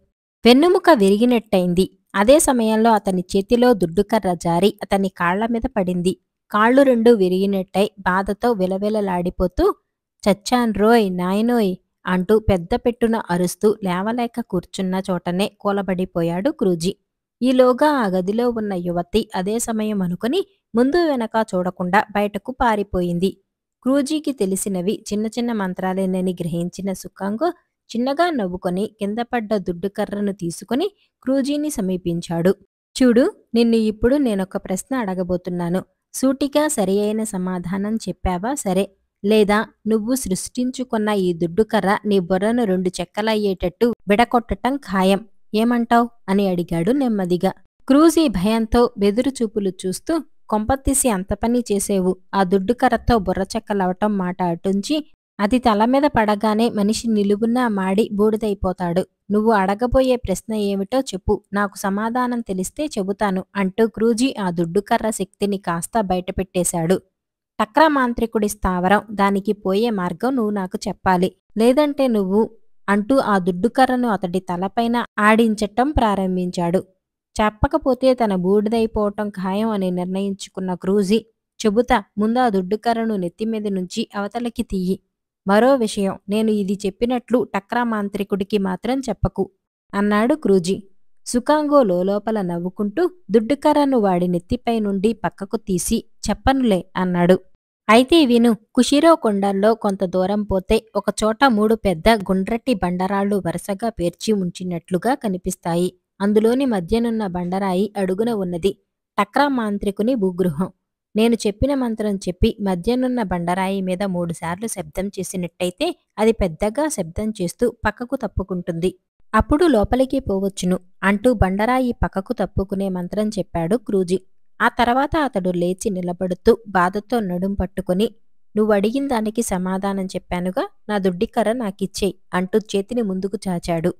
వెన్నుముక విరిగినట్టయింది. అదే సమయంలో అతని చేతిలో దుడ్డుకర్ర జారి అతని కాళ్లమీద పడింది. కాళ్ళు రెండూ విరిగినట్టయి బాధతో విలవిలలాడిపోతూ చచ్చాన్రోయ్ నాయనోయ్ అంటూ పెద్ద పెట్టున అరుస్తూ లేవలేక కూర్చున్న చోటనే కూలబడిపోయాడు క్రూజీ. ఈలోగా ఆ గదిలో ఉన్న యువతి అదే సమయం అనుకుని ముందు వెనక చూడకుండా బయటకు పారిపోయింది. క్రూజీకి తెలిసినవి చిన్న చిన్న మంత్రాలేనని గ్రహించిన సుకాంగో చిన్నగా నవ్వుకొని కిందపడ్డ దుడ్డుకర్రను తీసుకుని క్రూజీని సమీపించాడు. చూడు, నిన్ను ఇప్పుడు నేనొక ప్రశ్న అడగబోతున్నాను. సూటిగా సరి అయిన సమాధానం చెప్పావా సరే, లేదా నువ్వు సృష్టించుకున్న ఈ దుడ్డుకర్ర నీ బుర్రను 2 చెక్కలయ్యేటట్టు విడగొట్టటం ఖాయం. ఏమంటావ్ అని అడిగాడు నెమ్మదిగా. క్రూజీ భయంతో బెదురు చూపులు చూస్తూ కొంపతీసి అంత పని చేసేవు. ఆ దుడ్డుకర్రతో బుర్రచెక్కలవటం మాట అటుంచి అది తలమీద పడగానే మనిషి నిలువునా మాడి బూడిదైపోతాడు. నువ్వు అడగబోయే ప్రశ్న ఏమిటో చెప్పు, నాకు సమాధానం తెలిస్తే చెబుతాను అంటూ క్రూజీ ఆ దుడ్డుకర్ర శక్తిని కాస్త బయటపెట్టేశాడు. టక్రా మాంత్రికుడి స్థావరం, దానికి పోయే మార్గం నువ్వు నాకు చెప్పాలి. లేదంటే నువ్వు అంటూ ఆ దుడ్డుకర్రను అతడి తలపైన ఆడించటం ప్రారంభించాడు. చెప్పకపోతే తన బూడిదైపోవటం ఖాయం అని నిర్ణయించుకున్న క్రూజీ, చెబుతా, ముందు ఆ దుడ్డుకర్రను నెత్తిమీద నుంచి అవతలకి తీయి. మరో విషయం, నేను ఇది చెప్పినట్లు టక్రా మాంత్రికుడికి మాత్రం చెప్పకు అన్నాడు క్రూజీ. సుకాంగో లోపల నవ్వుకుంటూ దుడ్డుకర్రను వాడి నెత్తిపై నుండి పక్కకు తీసి చెప్పనులే అన్నాడు. అయితే విను, కుషిరో కొండల్లో కొంత దూరం పోతే ఒకచోట 3 పెద్ద గుండ్రటి బండరాళ్లు వరుసగా పేర్చి ఉంచినట్లుగా కనిపిస్తాయి. అందులోని మధ్యనున్న బండరాయి అడుగున ఉన్నది టక్రా మాంత్రికుని భూగృహం. నేను చెప్పిన మంత్రం చెప్పి మధ్యనున్న బండరాయి మీద 3 సార్లు శబ్దం చేసినట్టయితే అది పెద్దగా శబ్దం చేస్తూ పక్కకు తప్పుకుంటుంది. అప్పుడు లోపలికి పోవచ్చును అంటూ బండరాయి పక్కకు తప్పుకునే మంత్రం చెప్పాడు క్రూజీ. ఆ తర్వాత అతడు లేచి నిలబడుతూ బాధతో నడుం పట్టుకుని, నువ్వడిగిన దానికి సమాధానం చెప్పానుగా, నా దుడ్డికర్ర నాకిచ్చేయ్ అంటూ చేతిని ముందుకు చాచాడు.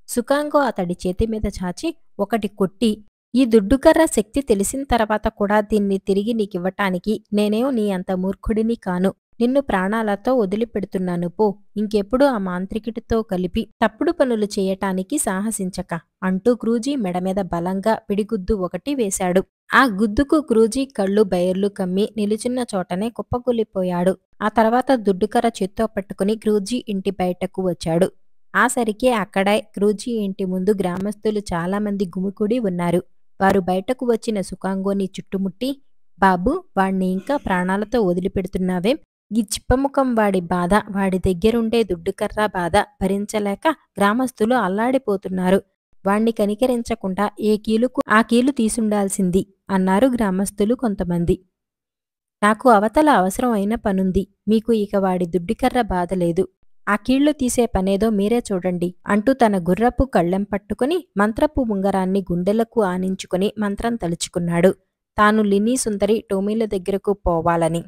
సుకాంగో అతడి చేతిమీద చాచి ఒకటి కొట్టి, ఈ దుడ్డుకర్ర శక్తి తెలిసిన తర్వాత కూడా దీన్ని తిరిగి నీకివ్వటానికి నేనేం నీ అంత మూర్ఖుడిని కాను. నిన్ను ప్రాణాలతో వదిలిపెడుతున్నాను పో. ఇంకెప్పుడు ఆ మాంత్రికుడితో కలిపి తప్పుడు పనులు చేయటానికి సాహసించక అంటూ క్రూజీ మెడమీద బలంగా పిడిగుద్దు ఒకటి వేశాడు. ఆ గుద్దుకు క్రూజీ కళ్ళు బయర్లు కమ్మి నిలుచున్న చోటనే కుప్పకూలిపోయాడు. ఆ తర్వాత దుడ్డుకర్ర చేత్తో పట్టుకుని క్రూజీ ఇంటి బయటకు వచ్చాడు. ఆ సరికే అక్కడే క్రూజీ ఇంటి ముందు గ్రామస్తులు చాలామంది గుమికూడి ఉన్నారు. వారు బయటకు వచ్చిన సుకాంగోని చుట్టుముట్టి, బాబూ, వాణ్ణి ఇంకా ప్రాణాలతో వదిలిపెడుతున్నావేం? ఈ చిప్పముఖం వాడి బాధ, వాడి దగ్గరుండే దుడ్డుకర్ర బాధ భరించలేక గ్రామస్తులు అల్లాడిపోతున్నారు. వాణ్ణి కనికరించకుండా ఏ కీలుకు ఆ కీలు తీసుండాల్సింది అన్నారు గ్రామస్తులు కొంతమంది. నాకు అవతల అవసరం అయిన పనుంది. మీకు ఇక వాడి దుడ్డికర్ర బాధ లేదు. ఆ కీళ్లు తీసే పనేదో మీరే చూడండి అంటూ తన గుర్రపు కళ్ళెం పట్టుకుని మంత్రపు ఉంగరాన్ని గుండెలకు ఆనించుకుని మంత్రం తలుచుకున్నాడు. తాను లినీ సుందరి టోమీల దగ్గరకు పోవాలని.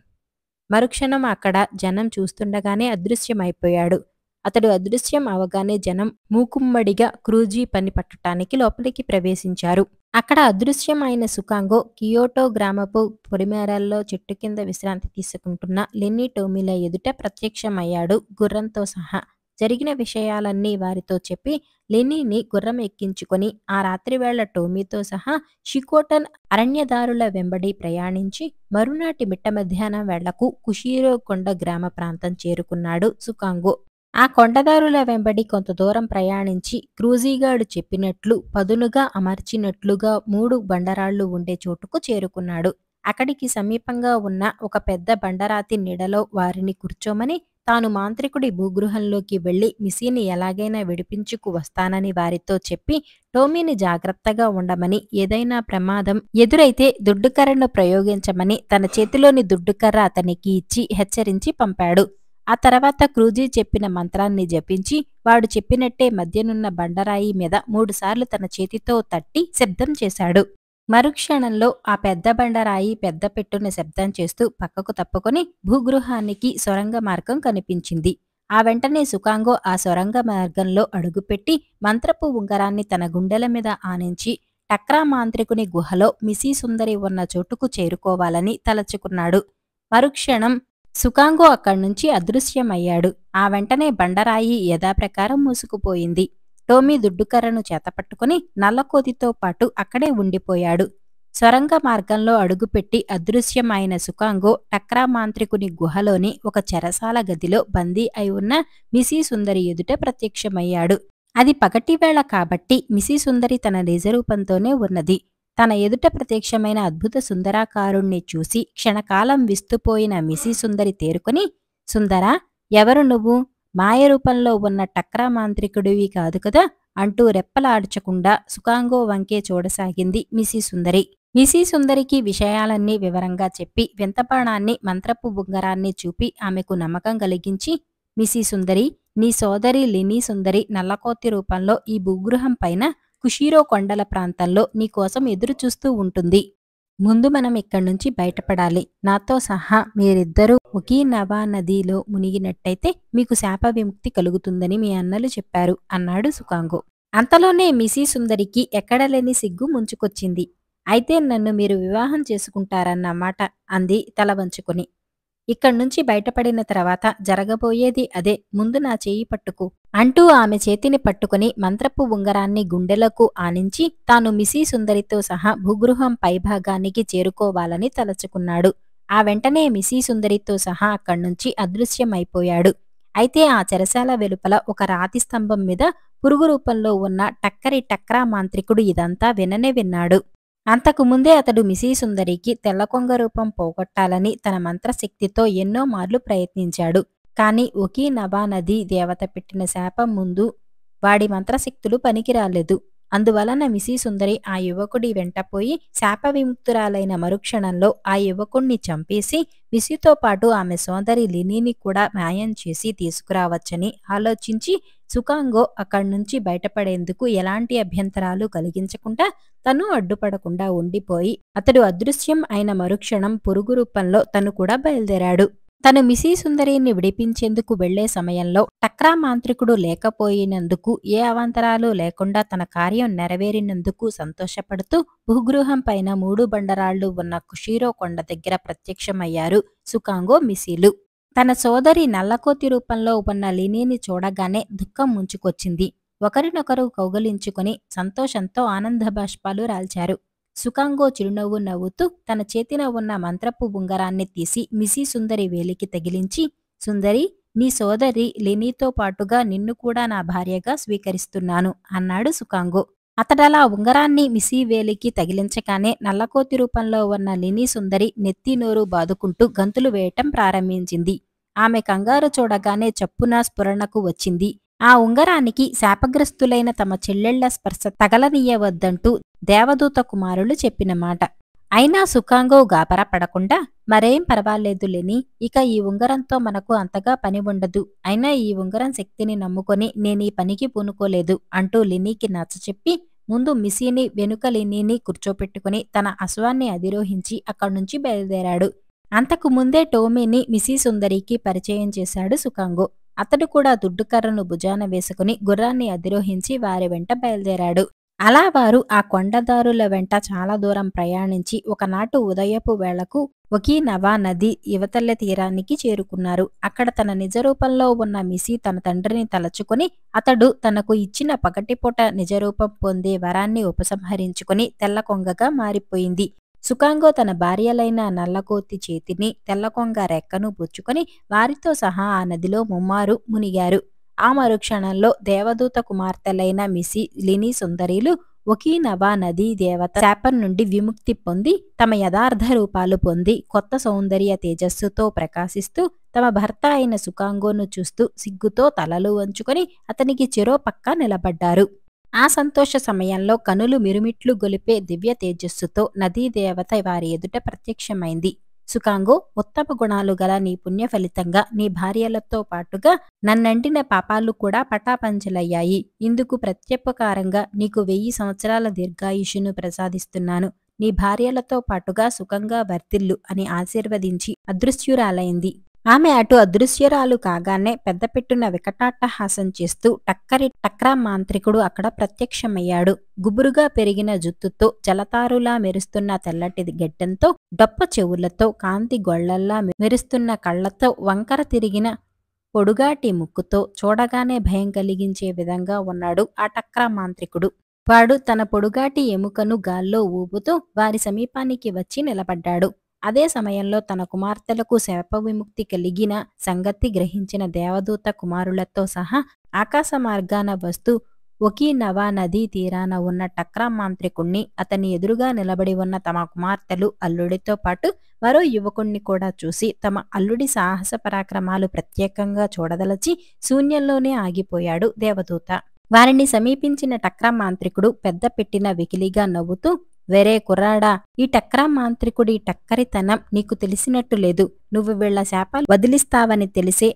మరుక్షణం అక్కడ జనం చూస్తుండగానే అదృశ్యమైపోయాడు. అతడు అదృశ్యం అవగానే జనం మూకుమ్మడిగా క్రూజీ పని పట్టటానికి లోపలికి ప్రవేశించారు. అక్కడ అదృశ్యమైన సుకాంగో కియోటో గ్రామపు పొలిమేరల్లో చెట్టు కింద విశ్రాంతి తీసుకుంటున్న లెన్నీ టోమీల ఎదుట ప్రత్యక్షమయ్యాడు గుర్రంతో సహా. జరిగిన విషయాలన్నీ వారితో చెప్పి లెన్నీని గుర్రం ఎక్కించుకొని ఆ రాత్రివేళ టోమీతో సహా షికోటన్ అరణ్యదారుల వెంబడి ప్రయాణించి మరునాటి మిట్ట మధ్యాహ్నం వేళకు కుషీరో కొండ గ్రామ ప్రాంతం చేరుకున్నాడు సుకాంగో. ఆ కొండదారుల వెంబడి కొంత దూరం ప్రయాణించి క్రూజీగాడు చెప్పినట్లు పదునుగా అమర్చినట్లుగా 3 బండరాళ్లు ఉండే చోటుకు చేరుకున్నాడు. అక్కడికి సమీపంగా ఉన్న ఒక పెద్ద బండరాతి నీడలో వారిని కూర్చోమని, తాను మాంత్రికుడి భూగృహంలోకి వెళ్లి మిసీని ఎలాగైనా విడిపించుకు వస్తానని వారితో చెప్పి టోమీని జాగ్రత్తగా ఉండమని, ఏదైనా ప్రమాదం ఎదురైతే దుడ్డుకర్రను ప్రయోగించమని తన చేతిలోని దుడ్డుకర్ర అతనికి ఇచ్చి హెచ్చరించి పంపాడు. ఆ తర్వాత క్రూజీ చెప్పిన మంత్రాన్ని జపించి వాడు చెప్పినట్టే మధ్యనున్న బండరాయి మీద 3 సార్లు తన చేతితో తట్టి శబ్దం చేశాడు. మరుక్షణంలో ఆ పెద్ద బండరాయి పెద్ద పెట్టున శబ్దం చేస్తూ పక్కకు తప్పుకొని భూగృహానికి సొరంగ మార్గం కనిపించింది. ఆ వెంటనే సుకాంగో ఆ సొరంగ మార్గంలో అడుగుపెట్టి మంత్రపు ఉంగరాన్ని తన గుండెల మీద ఆనించి టక్రా మాంత్రికుని గుహలో మిసీ సుందరి ఉన్న చోటుకు చేరుకోవాలని తలచుకున్నాడు. మరుక్షణం సుకాంగో అక్కడ్నుంచి అదృశ్యమయ్యాడు. ఆ వెంటనే బండరాయి యథాప్రకారం మూసుకుపోయింది. టోమీ దుడ్డుకర్రను చేతపట్టుకుని నల్లకోతితో పాటు అక్కడే ఉండిపోయాడు. సొరంగ మార్గంలో అడుగుపెట్టి అదృశ్యమైన సుకాంగో టక్రా మాంత్రికుని గుహలోని ఒక చెరసాల గదిలో బందీ అయి ఉన్న మిసీ సుందరి ఎదుట ప్రత్యక్షమయ్యాడు. అది పగటివేళ కాబట్టి మిసీ సుందరి తన నిజరూపంతోనే ఉన్నది. తన ఎదుట ప్రత్యక్షమైన అద్భుత సుందరాకారుణ్ణి చూసి క్షణకాలం విస్తుపోయిన మిసీ సుందరి తేరుకొని, సుందరా, ఎవరు నువ్వు? మాయరూపంలో ఉన్న టక్రా మాంత్రికుడివి కాదు కదా అంటూ రెప్పలాడ్చకుండా సుకాంగో వంకే చూడసాగింది మిసీ సుందరి. మిసీ సుందరికి విషయాలన్నీ వివరంగా చెప్పి వింతబాణాన్ని మంత్రపు ఉంగరాన్ని చూపి ఆమెకు నమ్మకం కలిగించి, మిసీ సుందరి, నీ సోదరి లినీ సుందరి నల్లకోతి రూపంలో ఈ భూగృహం పైన కుషీరో కొండల ప్రాంతంలో నీకోసం ఎదురుచూస్తూ ఉంటుంది. ముందు మనం ఇక్కడ్నుంచి బయటపడాలి. నాతో సహా మీరిద్దరూ ఒకే నవా నదిలో మునిగినట్టయితే మీకు శాప విముక్తి కలుగుతుందని మీ అన్నలు చెప్పారు అన్నాడు సుకాంగో. అంతలోనే మిసీ సుందరికి ఎక్కడలేని సిగ్గు ముంచుకొచ్చింది. అయితే నన్ను మీరు వివాహం చేసుకుంటారన్నమాట అంది తల వంచుకొని. ఇక్కడ్నుంచి బయటపడిన తర్వాత జరగబోయేది అదే, ముందు నా చేయి పట్టుకు అంటూ ఆమె చేతిని పట్టుకుని మంత్రపు ఉంగరాన్ని గుండెలకు ఆనించి తాను మిసీ సుందరితో సహా భూగృహం పైభాగానికి చేరుకోవాలని తలచుకున్నాడు. ఆ వెంటనే మిసీ సుందరితో సహా అక్కడ్నుంచి అదృశ్యమైపోయాడు. అయితే ఆ చెరసాల వెలుపల ఒక రాతి స్తంభం మీద పురుగు రూపంలో ఉన్న టక్రా మాంత్రికుడు ఇదంతా విననే విన్నాడు. అంతకుముందే అతడు మిసీ సుందరికి తెల్లకొంగ రూపం పోగొట్టాలని తన మంత్రశక్తితో ఎన్నో మార్లు ప్రయత్నించాడు. కాని ఒకే నవా నది దేవత పెట్టిన శాపం ముందు వాడి మంత్రశక్తులు పనికిరాలేదు. అందువలన మిసీ సుందరి ఆ యువకుడి వెంటపోయి శాప విముక్తురాలైన మరుక్షణంలో ఆ యువకుణ్ణి చంపేసి మిసీతో పాటు ఆమె సోదరి లినీని కూడా మాయం చేసి తీసుకురావచ్చని ఆలోచించి సుకాంగో అక్కడ్నుంచి బయటపడేందుకు ఎలాంటి అభ్యంతరాలు కలిగించకుండా తను అడ్డుపడకుండా ఉండిపోయి అతడు అదృశ్యం అయిన మరుక్షణం పురుగు రూపంలో తను కూడా బయలుదేరాడు. తను మిసీ సుందరిని విడిపించేందుకు వెళ్లే సమయంలో టక్రా మాంత్రికుడు లేకపోయినందుకు ఏ అవాంతరాలు లేకుండా తన కార్యం నెరవేరినందుకు సంతోషపడుతూ భూగృహం పైన 3 బండరాళ్లు ఉన్న కుషీరో కొండ దగ్గర ప్రత్యక్షమయ్యారు సుకాంగో, మిసీలు. తన సోదరి నల్లకోతి రూపంలో ఉన్న లినీని చూడగానే దుఃఖం ముంచుకొచ్చింది. ఒకరినొకరు కౌగలించుకుని సంతోషంతో ఆనంద బాష్పాలు రాల్చారు. సుకాంగో చిరునవ్వు నవ్వుతూ తన చేతిన ఉన్న మంత్రపు ఉంగరాన్ని తీసి మిసీ సుందరి వేలికి తగిలించి, సుందరి, నీ సోదరి లినీతో పాటుగా నిన్ను కూడా నా భార్యగా స్వీకరిస్తున్నాను అన్నాడు సుకాంగో. అతడలా ఉంగరాన్ని మిసీ వేలికి తగిలించగానే నల్లకోతి రూపంలో ఉన్న లినీ సుందరి నెత్తి నోరు బాదుకుంటూ గంతులు వేయటం ప్రారంభించింది. ఆమె కంగారు చూడగానే చప్పున స్ఫురణకు వచ్చింది. ఆ ఉంగరానికి శాపగ్రస్తులైన తమ చెల్లెళ్ల స్పర్శ తగలనీయవద్దంటూ దేవదూత కుమారులు చెప్పిన మాట. అయినా సుకాంగో గాబరా పడకుండా, మరేం పర్వాలేదు లెనీ, ఇక ఈ ఉంగరంతో మనకు అంతగా పని ఉండదు. అయినా ఈ ఉంగరం శక్తిని నమ్ముకొని నేనీ పనికి పూనుకోలేదు అంటూ లినీకి నచ్చచెప్పి ముందు మిసీని వెనుక లినీని కూర్చోపెట్టుకుని తన అశ్వాన్ని అధిరోహించి అక్కడ్నుంచి బయలుదేరాడు. అంతకు ముందే టోమీని మిసీ సుందరికి పరిచయం చేశాడు సుకాంగో. అతడు కూడా దుడ్డుకర్రను భుజాన వేసుకుని గుర్రాన్ని అధిరోహించి వారి వెంట బయలుదేరాడు. అలా వారు ఆ కొండదారుల వెంట చాలా దూరం ప్రయాణించి ఒకనాటు ఉదయపు వేళకు ఒకే నవా నది యువతల తీరానికి చేరుకున్నారు. అక్కడ తన నిజరూపంలో ఉన్న మిసీ తన తండ్రిని తలచుకుని అతడు తనకు ఇచ్చిన పగటిపూట నిజరూపం పొందే వరాన్ని ఉపసంహరించుకుని తెల్లకొంగగా మారిపోయింది. సుకాంగో తన భార్యలైన నల్లకోతి చేతిని తెల్లకొంగ రెక్కను పుచ్చుకొని వారితో సహా ఆ నదిలో ముమ్మారు మునిగారు. ఆ మరుక్షణంలో దేవదూత కుమార్తెలైన మిసీ, లినీ సుందరీలు ఒకే నవా నదీ దేవత శాపం నుండి విముక్తి పొంది తమ యథార్థ రూపాలు పొంది కొత్త సౌందర్య తేజస్సుతో ప్రకాశిస్తూ తమ భర్త అయిన సుకాంగోను చూస్తూ సిగ్గుతో తలలు వంచుకొని అతనికి చెరో పక్క నిలబడ్డారు. ఆ సంతోష సమయంలో కనులు మిరుమిట్లు గొలిపే దివ్య తేజస్సుతో నదీదేవత వారి ఎదుట ప్రత్యక్షమైంది. సుకాంగో, ఉత్తమ గుణాలు గల నీ పుణ్య ఫలితంగా నీ భార్యలతో పాటుగా నన్నంటిన పాపాలు కూడా పటాపంచలయ్యాయి. ఇందుకు ప్రత్యుపకారంగా నీకు 1000 సంవత్సరాల దీర్ఘాయుషును ప్రసాదిస్తున్నాను. నీ భార్యలతో పాటుగా సుఖంగా వర్ధిల్లు అని ఆశీర్వదించి అదృశ్యురాలైంది. ఆమె అటు అదృశ్యరాలు కాగానే పెద్ద పెట్టున వికటాట్టహాసం చేస్తూ టక్రా మాంత్రికుడు అక్కడ ప్రత్యక్షమయ్యాడు. గుబురుగా పెరిగిన జుత్తుతో, జలతారులా మెరుస్తున్న తెల్లటి గెడ్డంతో, డొప్ప చెవులతో, కాంతి గొళ్లల్లా మెరుస్తున్న కళ్లతో, వంకర తిరిగిన పొడుగాటి ముక్కుతో, చూడగానే భయం కలిగించే విధంగా ఉన్నాడు ఆ టక్రా మాంత్రికుడు. వాడు తన పొడుగాటి ఎముకను గాల్లో ఊపుతూ వారి సమీపానికి వచ్చి నిలబడ్డాడు. అదే సమయంలో తన కుమార్తెలకు శాప విముక్తి కలిగిన సంగతి గ్రహించిన దేవదూత కుమారులతో సహా ఆకాశ మార్గాన వస్తూ ఒకీనవా నదీ తీరాన ఉన్న టక్రా మాంత్రికుణ్ణి, అతని ఎదురుగా నిలబడి ఉన్న తమ కుమార్తెలు, అల్లుడితో పాటు మరో యువకుణ్ణి కూడా చూసి తమ అల్లుడి సాహస పరాక్రమాలు ప్రత్యేకంగా చూడదలచి శూన్యంలోనే ఆగిపోయాడు దేవదూత. వారిని సమీపించిన టక్రా మాంత్రికుడు పెద్ద పెట్టిన వెకిలిగా నవ్వుతూ, వెరే కుర్రాడా, ఈ టక్రా మాంత్రికుడి టక్కరితనం నీకు తెలిసినట్టు లేదు. నువ్వు వీళ్ల శాపాలు వదిలిస్తావని తెలిసే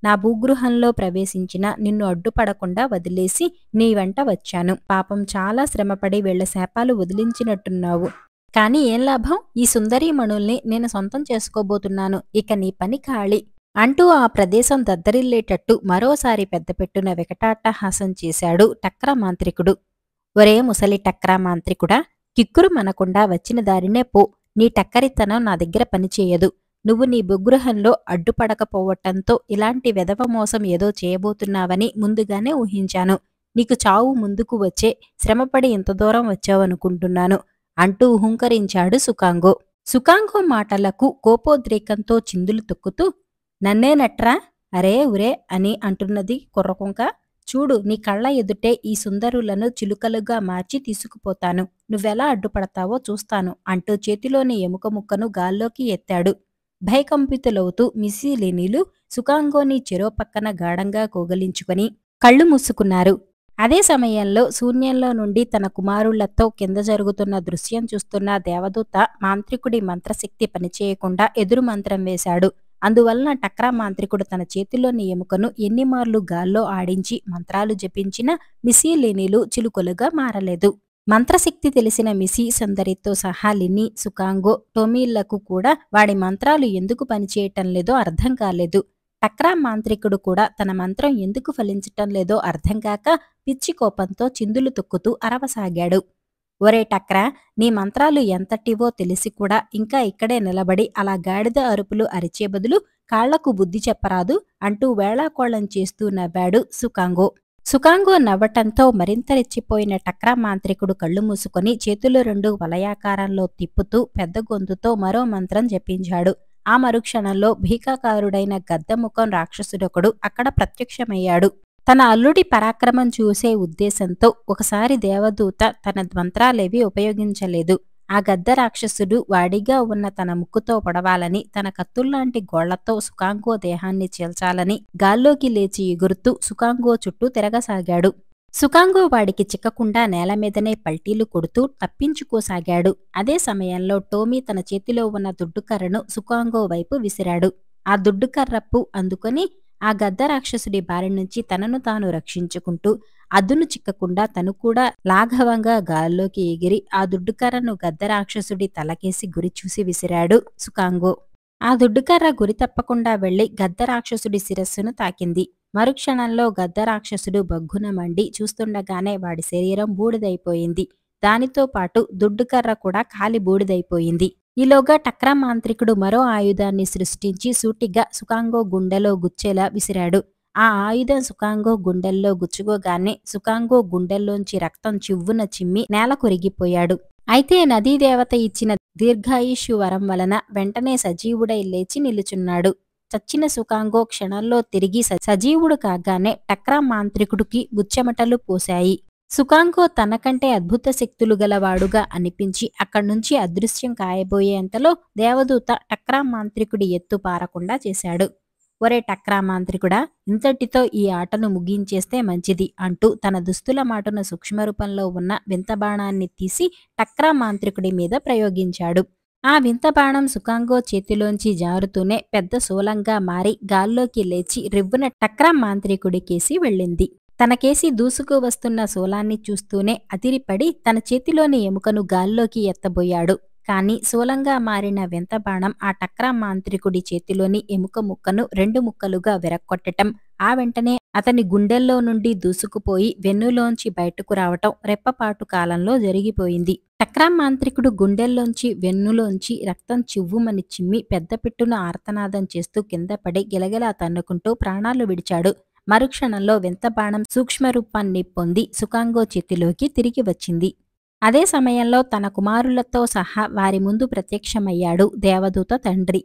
నా భూగృహంలో ప్రవేశించిన నిన్ను అడ్డుపడకుండా వదిలేసి నీ వెంట వచ్చాను. పాపం చాలా శ్రమపడి వీళ్ల శాపాలు వదిలించినట్టున్నావు. కాని ఏం లాభం? ఈ సుందరీమణుల్ని నేను సొంతం చేసుకోబోతున్నాను. ఇక నీ పని ఖాళీ అంటూ ఆ ప్రదేశం దద్దరిల్లేటట్టు మరోసారి పెద్ద పెట్టున వికటాట్టహాసం చేశాడు టక్రా మాంత్రికుడు. ఒరే ముసలి టక్రా మాంత్రికుడా, కిక్కురు మనకుండా వచ్చిన దారినే పో. నీ టక్కరితనం నా దగ్గర పనిచేయదు. నువ్వు నీ భూగృహంలో అడ్డుపడకపోవటంతో ఇలాంటి వెధవ మోసం ఏదో చేయబోతున్నావని ముందుగానే ఊహించాను. నీకు చావు ముందుకు వచ్చే, శ్రమపడి ఇంత దూరం వచ్చావనుకుంటున్నాను అంటూ హుంకరించాడు సుకాంగో. సుకాంగో మాటలకు కోపోద్రేకంతో చిందులు తొక్కుతూ, నన్నేనట్రా, అరే ఉరే అని అంటున్నది కుర్రకుంక. చూడు, నీ కళ్ళ ఎదుటే ఈ సుందరులను చిలుకలుగా మార్చి తీసుకుపోతాను. నువ్వెలా అడ్డుపడతావో చూస్తాను అంటూ చేతిలోని ఎముక ముక్కను గాల్లోకి ఎత్తాడు. భయకంపితులవుతూ మిసిలినీలు సుకాంగోని చెరో పక్కన గాఢంగా కోగలించుకొని కళ్ళు మూసుకున్నారు. అదే సమయంలో శూన్యంలో నుండి తన కుమారుళ్లతో కింద జరుగుతున్న దృశ్యం చూస్తున్న దేవదూత మాంత్రికుడి మంత్రశక్తి పనిచేయకుండా ఎదురు మంత్రం వేశాడు. అందువలన టక్రా మాంత్రికుడు తన చేతిలోని ఎముకను ఎన్నిమార్లు గాల్లో ఆడించి మంత్రాలు జపించిన మిసిలినీలు చిలుకలుగా మారలేదు. మంత్రశక్తి తెలిసిన మిసి సుందరితో సహా లిని, సుకాంగో, టోమీళ్లకు కూడా వాడి మంత్రాలు ఎందుకు పనిచేయటం లేదో అర్థం కాలేదు. టక్రా మాంత్రికుడు కూడా తన మంత్రం ఎందుకు ఫలించటం లేదో అర్థం కాక పిచ్చి కోపంతో చిందులు తొక్కుతూ అరవసాగాడు. ఒరే టక్రా, నీ మంత్రాలు ఎంతటివో తెలిసి కూడా ఇంకా ఇక్కడే నిలబడి అలా గాడిద అరుపులు అరిచే బదులు కాళ్లకు బుద్ధి చెప్పరాదు అంటూ వేళాకోళం చేస్తూ నవ్వాడు సుకాంగో. సుకాంగో నవ్వటంతో మరింత రెచ్చిపోయిన టక్రా మాంత్రికుడు కళ్ళు మూసుకొని చేతులు రెండు వలయాకారంలో తిప్పుతూ పెద్ద గొంతుతో మరో మంత్రం జపించాడు. ఆ మరుక్షణంలో భీకాకారుడైన గద్దముఖం రాక్షసుడొకడు అక్కడ ప్రత్యక్షమయ్యాడు. తన అల్లుడి పరాక్రమం చూసే ఉద్దేశంతో ఒకసారి దేవదూత తన మంత్రాలేవీ ఉపయోగించలేదు. ఆ గద్ద రాక్షసుడు వాడిగా ఉన్న తన ముక్కుతో పొడవాలని, తన కత్తుల్లాంటి గోళ్లతో సుకాంగో దేహాన్ని చీల్చాలని గాల్లోకి లేచి ఎగురుతూ సుకాంగో చుట్టూ తిరగసాగాడు. సుకాంగో వాడికి చిక్కకుండా నేలమీదనే పల్టీలు కొడుతూ తప్పించుకోసాగాడు. అదే సమయంలో టోమీ తన చేతిలో ఉన్న దుడ్డుకర్రను సుకాంగో వైపు విసిరాడు. ఆ దుడ్డుకర్రపు అందుకొని ఆ గద్ద రాక్షసుడి బారి నుంచి తనను తాను రక్షించుకుంటూ అదును చిక్కకుండా తను కూడా లాఘవంగా గాల్లోకి ఎగిరి ఆ దుడ్డుకర్రను గద్ద రాక్షసుడి తలకేసి గురిచూసి విసిరాడు సుకాంగో. ఆ దుడ్డుకర్ర గురి తప్పకుండా వెళ్లి గద్ద రాక్షసుడి శిరస్సును తాకింది. మరుక్షణంలో గద్ద రాక్షసుడు బగ్గున మండి చూస్తుండగానే వాడి శరీరం బూడిదైపోయింది. దానితో పాటు దుడ్డుకర్ర కూడా కాలి బూడిదైపోయింది. ఈలోగా టక్రా మాంత్రికుడు మరో ఆయుధాన్ని సృష్టించి సూటిగా సుకాంగో గుండెలో గుచ్చేలా విసిరాడు. ఆ ఆయుధం సుకాంగో గుండెల్లో గుచ్చుకోగానే సుకాంగో గుండెల్లోంచి రక్తం చివ్వున చిమ్మి నేల కొరిగిపోయాడు. అయితే నదీదేవత ఇచ్చిన దీర్ఘాయుష్యు వరం వలన వెంటనే సజీవుడై లేచి నిలుచున్నాడు. చచ్చిన సుకాంగో క్షణంలో తిరిగి సజీవుడు కాగానే టక్రా మాంత్రికుడికి గుచ్చెమటలు పోశాయి. సుకాంగో తనకంటే అద్భుత శక్తులు గలవాడుగా అనిపించి అక్కడ్నుంచి అదృశ్యం కాయబోయేంతలో దేవదూత టక్రా మాంత్రికుడి ఎత్తు పారకుండా చేశాడు. ఒరే టక్రా మాంత్రికుడా, ఇంతటితో ఈ ఆటను ముగించేస్తే మంచిది అంటూ తన దుస్తుల మాటున సూక్ష్మరూపంలో ఉన్న వింత బాణాన్ని తీసి టక్రా మాంత్రికుడి మీద ప్రయోగించాడు. ఆ వింత బాణం సుకాంగో చేతిలోంచి జారుతూనే పెద్ద శూలంగా మారి గాల్లోకి లేచి రివ్వున టక్రా మాంత్రికుడికేసి వెళ్ళింది. తనకేసి దూసుకు వస్తున్న శూలాన్ని చూస్తూనే అదిరిపడి తన చేతిలోని ఎముకను గాల్లోకి ఎత్తబోయాడు. కాని శూలంగా మారిన వింత బాణం ఆ టక్రా మాంత్రికుడి చేతిలోని ఎముక ముక్కను 2 ముక్కలుగా విరక్కొట్టటం, ఆ వెంటనే అతని గుండెల్లో నుండి దూసుకుపోయి వెన్నులోంచి బయటకు రావటం రెప్పపాటు కాలంలో జరిగిపోయింది. టక్రా మాంత్రికుడు గుండెల్లోంచి వెన్నులోంచి రక్తం చివ్వుమని చిమ్మి పెద్దపెట్టున ఆర్తనాదం చేస్తూ కిందపడి గిలగిలా తన్నుకుంటూ ప్రాణాలు విడిచాడు. మరుక్షణంలో వింత బాణం సూక్ష్మరూపాన్ని పొంది సుకాంగో చేతిలోకి తిరిగి వచ్చింది. అదే సమయంలో తన కుమారులతో సహా వారి ముందు ప్రత్యక్షమయ్యాడు దేవదూత తండ్రి.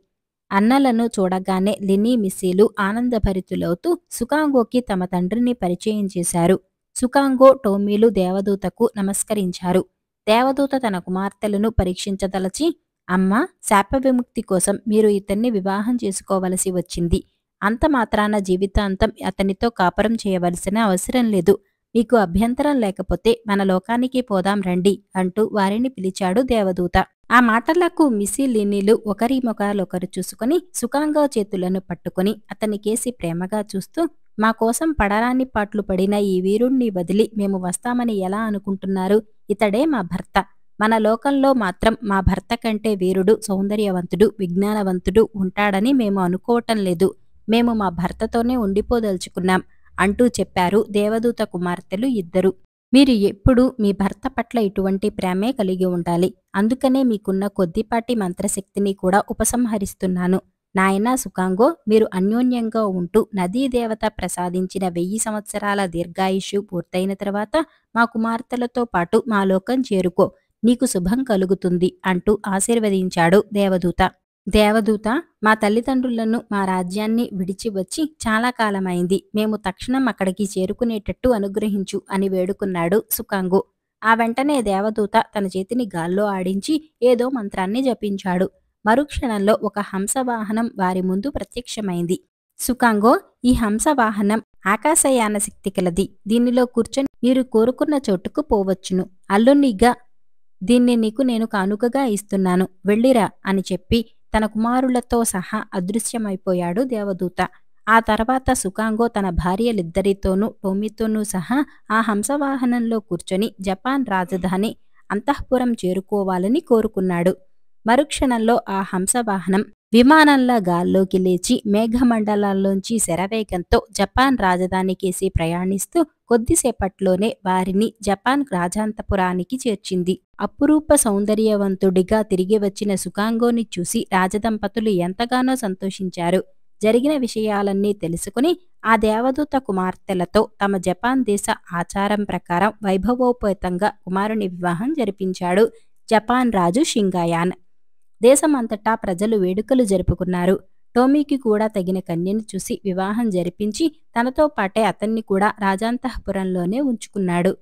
అన్నలను చూడగానే లినీ మిస్సీలు ఆనందభరితులవుతూ సుకాంగోకి తమ తండ్రిని పరిచయం చేశారు. సుకాంగో, టోమీలు దేవదూతకు నమస్కరించారు. దేవదూత తన కుమార్తెలను పరీక్షించదలచి, అమ్మా, శాప విముక్తి కోసం మీరు ఇతన్ని వివాహం చేసుకోవలసి వచ్చింది. అంత మాత్రాన జీవితాంతం అతనితో కాపురం చేయవలసిన అవసరం లేదు. మీకు అభ్యంతరం లేకపోతే మన లోకానికి పోదాం రండి అంటూ వారిని పిలిచాడు దేవదూత. ఆ మాటలకు మిస్సీ లినీలు ఒకరి ముఖాలొకరు చూసుకుని సుకాంగో చేతులను పట్టుకుని అతనికేసి ప్రేమగా చూస్తూ, మా కోసం పడరాని పాట్లు పడిన ఈ వీరుణ్ణి వదిలి మేము వస్తామని ఎలా అనుకుంటున్నారు? ఇతడే మా భర్త. మన లోకంలో మాత్రం మా భర్త కంటే వీరుడు, సౌందర్యవంతుడు, విజ్ఞానవంతుడు ఉంటాడని మేము అనుకోవటం లేదు. మేము మా భర్తతోనే ఉండిపోదలుచుకున్నాం అంటూ చెప్పారు దేవదూత కుమార్తెలు ఇద్దరు. మీరు ఎప్పుడూ మీ భర్త పట్ల ఇటువంటి ప్రేమే కలిగి ఉండాలి. అందుకనే మీకున్న కొద్దిపాటి మంత్రశక్తిని కూడా ఉపసంహరిస్తున్నాను. నాయనా సుకాంగో, మీరు అన్యోన్యంగా ఉంటూ నదీదేవత ప్రసాదించిన 1000 సంవత్సరాల దీర్ఘాయుష్యు పూర్తయిన తర్వాత మా కుమార్తెలతో పాటు మా లోకం చేరుకో. నీకు శుభం కలుగుతుంది అంటూ ఆశీర్వదించాడు దేవదూత. దేవదూత, మా తల్లిదండ్రులను, మా రాజ్యాన్ని విడిచి వచ్చి చాలా కాలమైంది. మేము తక్షణం అక్కడికి చేరుకునేటట్టు అనుగ్రహించు అని వేడుకున్నాడు సుకాంగో. ఆ వెంటనే దేవదూత తన చేతిని గాల్లో ఆడించి ఏదో మంత్రాన్ని జపించాడు. మరుక్షణంలో ఒక హంసవాహనం వారి ముందు ప్రత్యక్షమైంది. సుకాంగో, ఈ హంసవాహనం ఆకాశయాన శక్తి కలది. దీనిలో కూర్చొని మీరు కోరుకున్న చోటుకు పోవచ్చును. అల్లునిగా దీన్ని నీకు నేను కానుకగా ఇస్తున్నాను. వెళ్ళిరా అని చెప్పి తన కుమారులతో సహా అదృశ్యమైపోయాడు దేవదూత. ఆ తర్వాత సుకాంగో తన భార్యలిద్దరితోనూ టోమీతోనూ సహా ఆ హంసవాహనంలో కూర్చొని జపాన్ రాజధాని అంతఃపురం చేరుకోవాలని కోరుకున్నాడు. మరుక్షణంలో ఆ హంసవాహనం విమానంలా గాల్లోకి లేచి మేఘమండలాల్లోంచి శరవేగంతో జపాన్ రాజధానికేసి ప్రయాణిస్తూ కొద్దిసేపట్లోనే వారిని జపాన్ రాజాంతపురానికి చేర్చింది. అపురూప సౌందర్యవంతుడిగా తిరిగి వచ్చిన సుకాంగోని చూసి రాజదంపతులు ఎంతగానో సంతోషించారు. జరిగిన విషయాలన్నీ తెలుసుకుని ఆ దేవదూత కుమార్తెలతో తమ జపాన్ దేశ ఆచారం ప్రకారం వైభవోపేతంగా కుమారుని వివాహం జరిపించాడు జపాన్ రాజు షింగాయాన్. దేశమంతటా ప్రజలు వేడుకలు జరుపుకున్నారు. టోమీకి కూడా తగిన కన్యను చూసి వివాహం జరిపించి తనతో పాటే అతన్ని కూడా రాజాంతఃపురంలోనే ఉంచుకున్నాడు.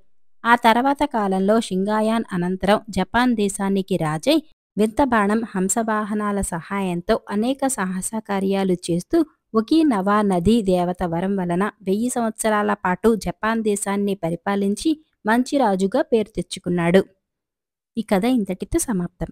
ఆ తర్వాత కాలంలో షింగాయాన్ అనంతరం జపాన్ దేశానికి రాజై వింత బాణం, హంసవాహనాల సహాయంతో అనేక సాహస కార్యాలు చేస్తూ ఒకినవా నదీ దేవత వరం వలన 1000 సంవత్సరాల పాటు జపాన్ దేశాన్ని పరిపాలించి మంచి రాజుగా పేరు తెచ్చుకున్నాడు. ఈ కథ ఇంతటితో సమాప్తం.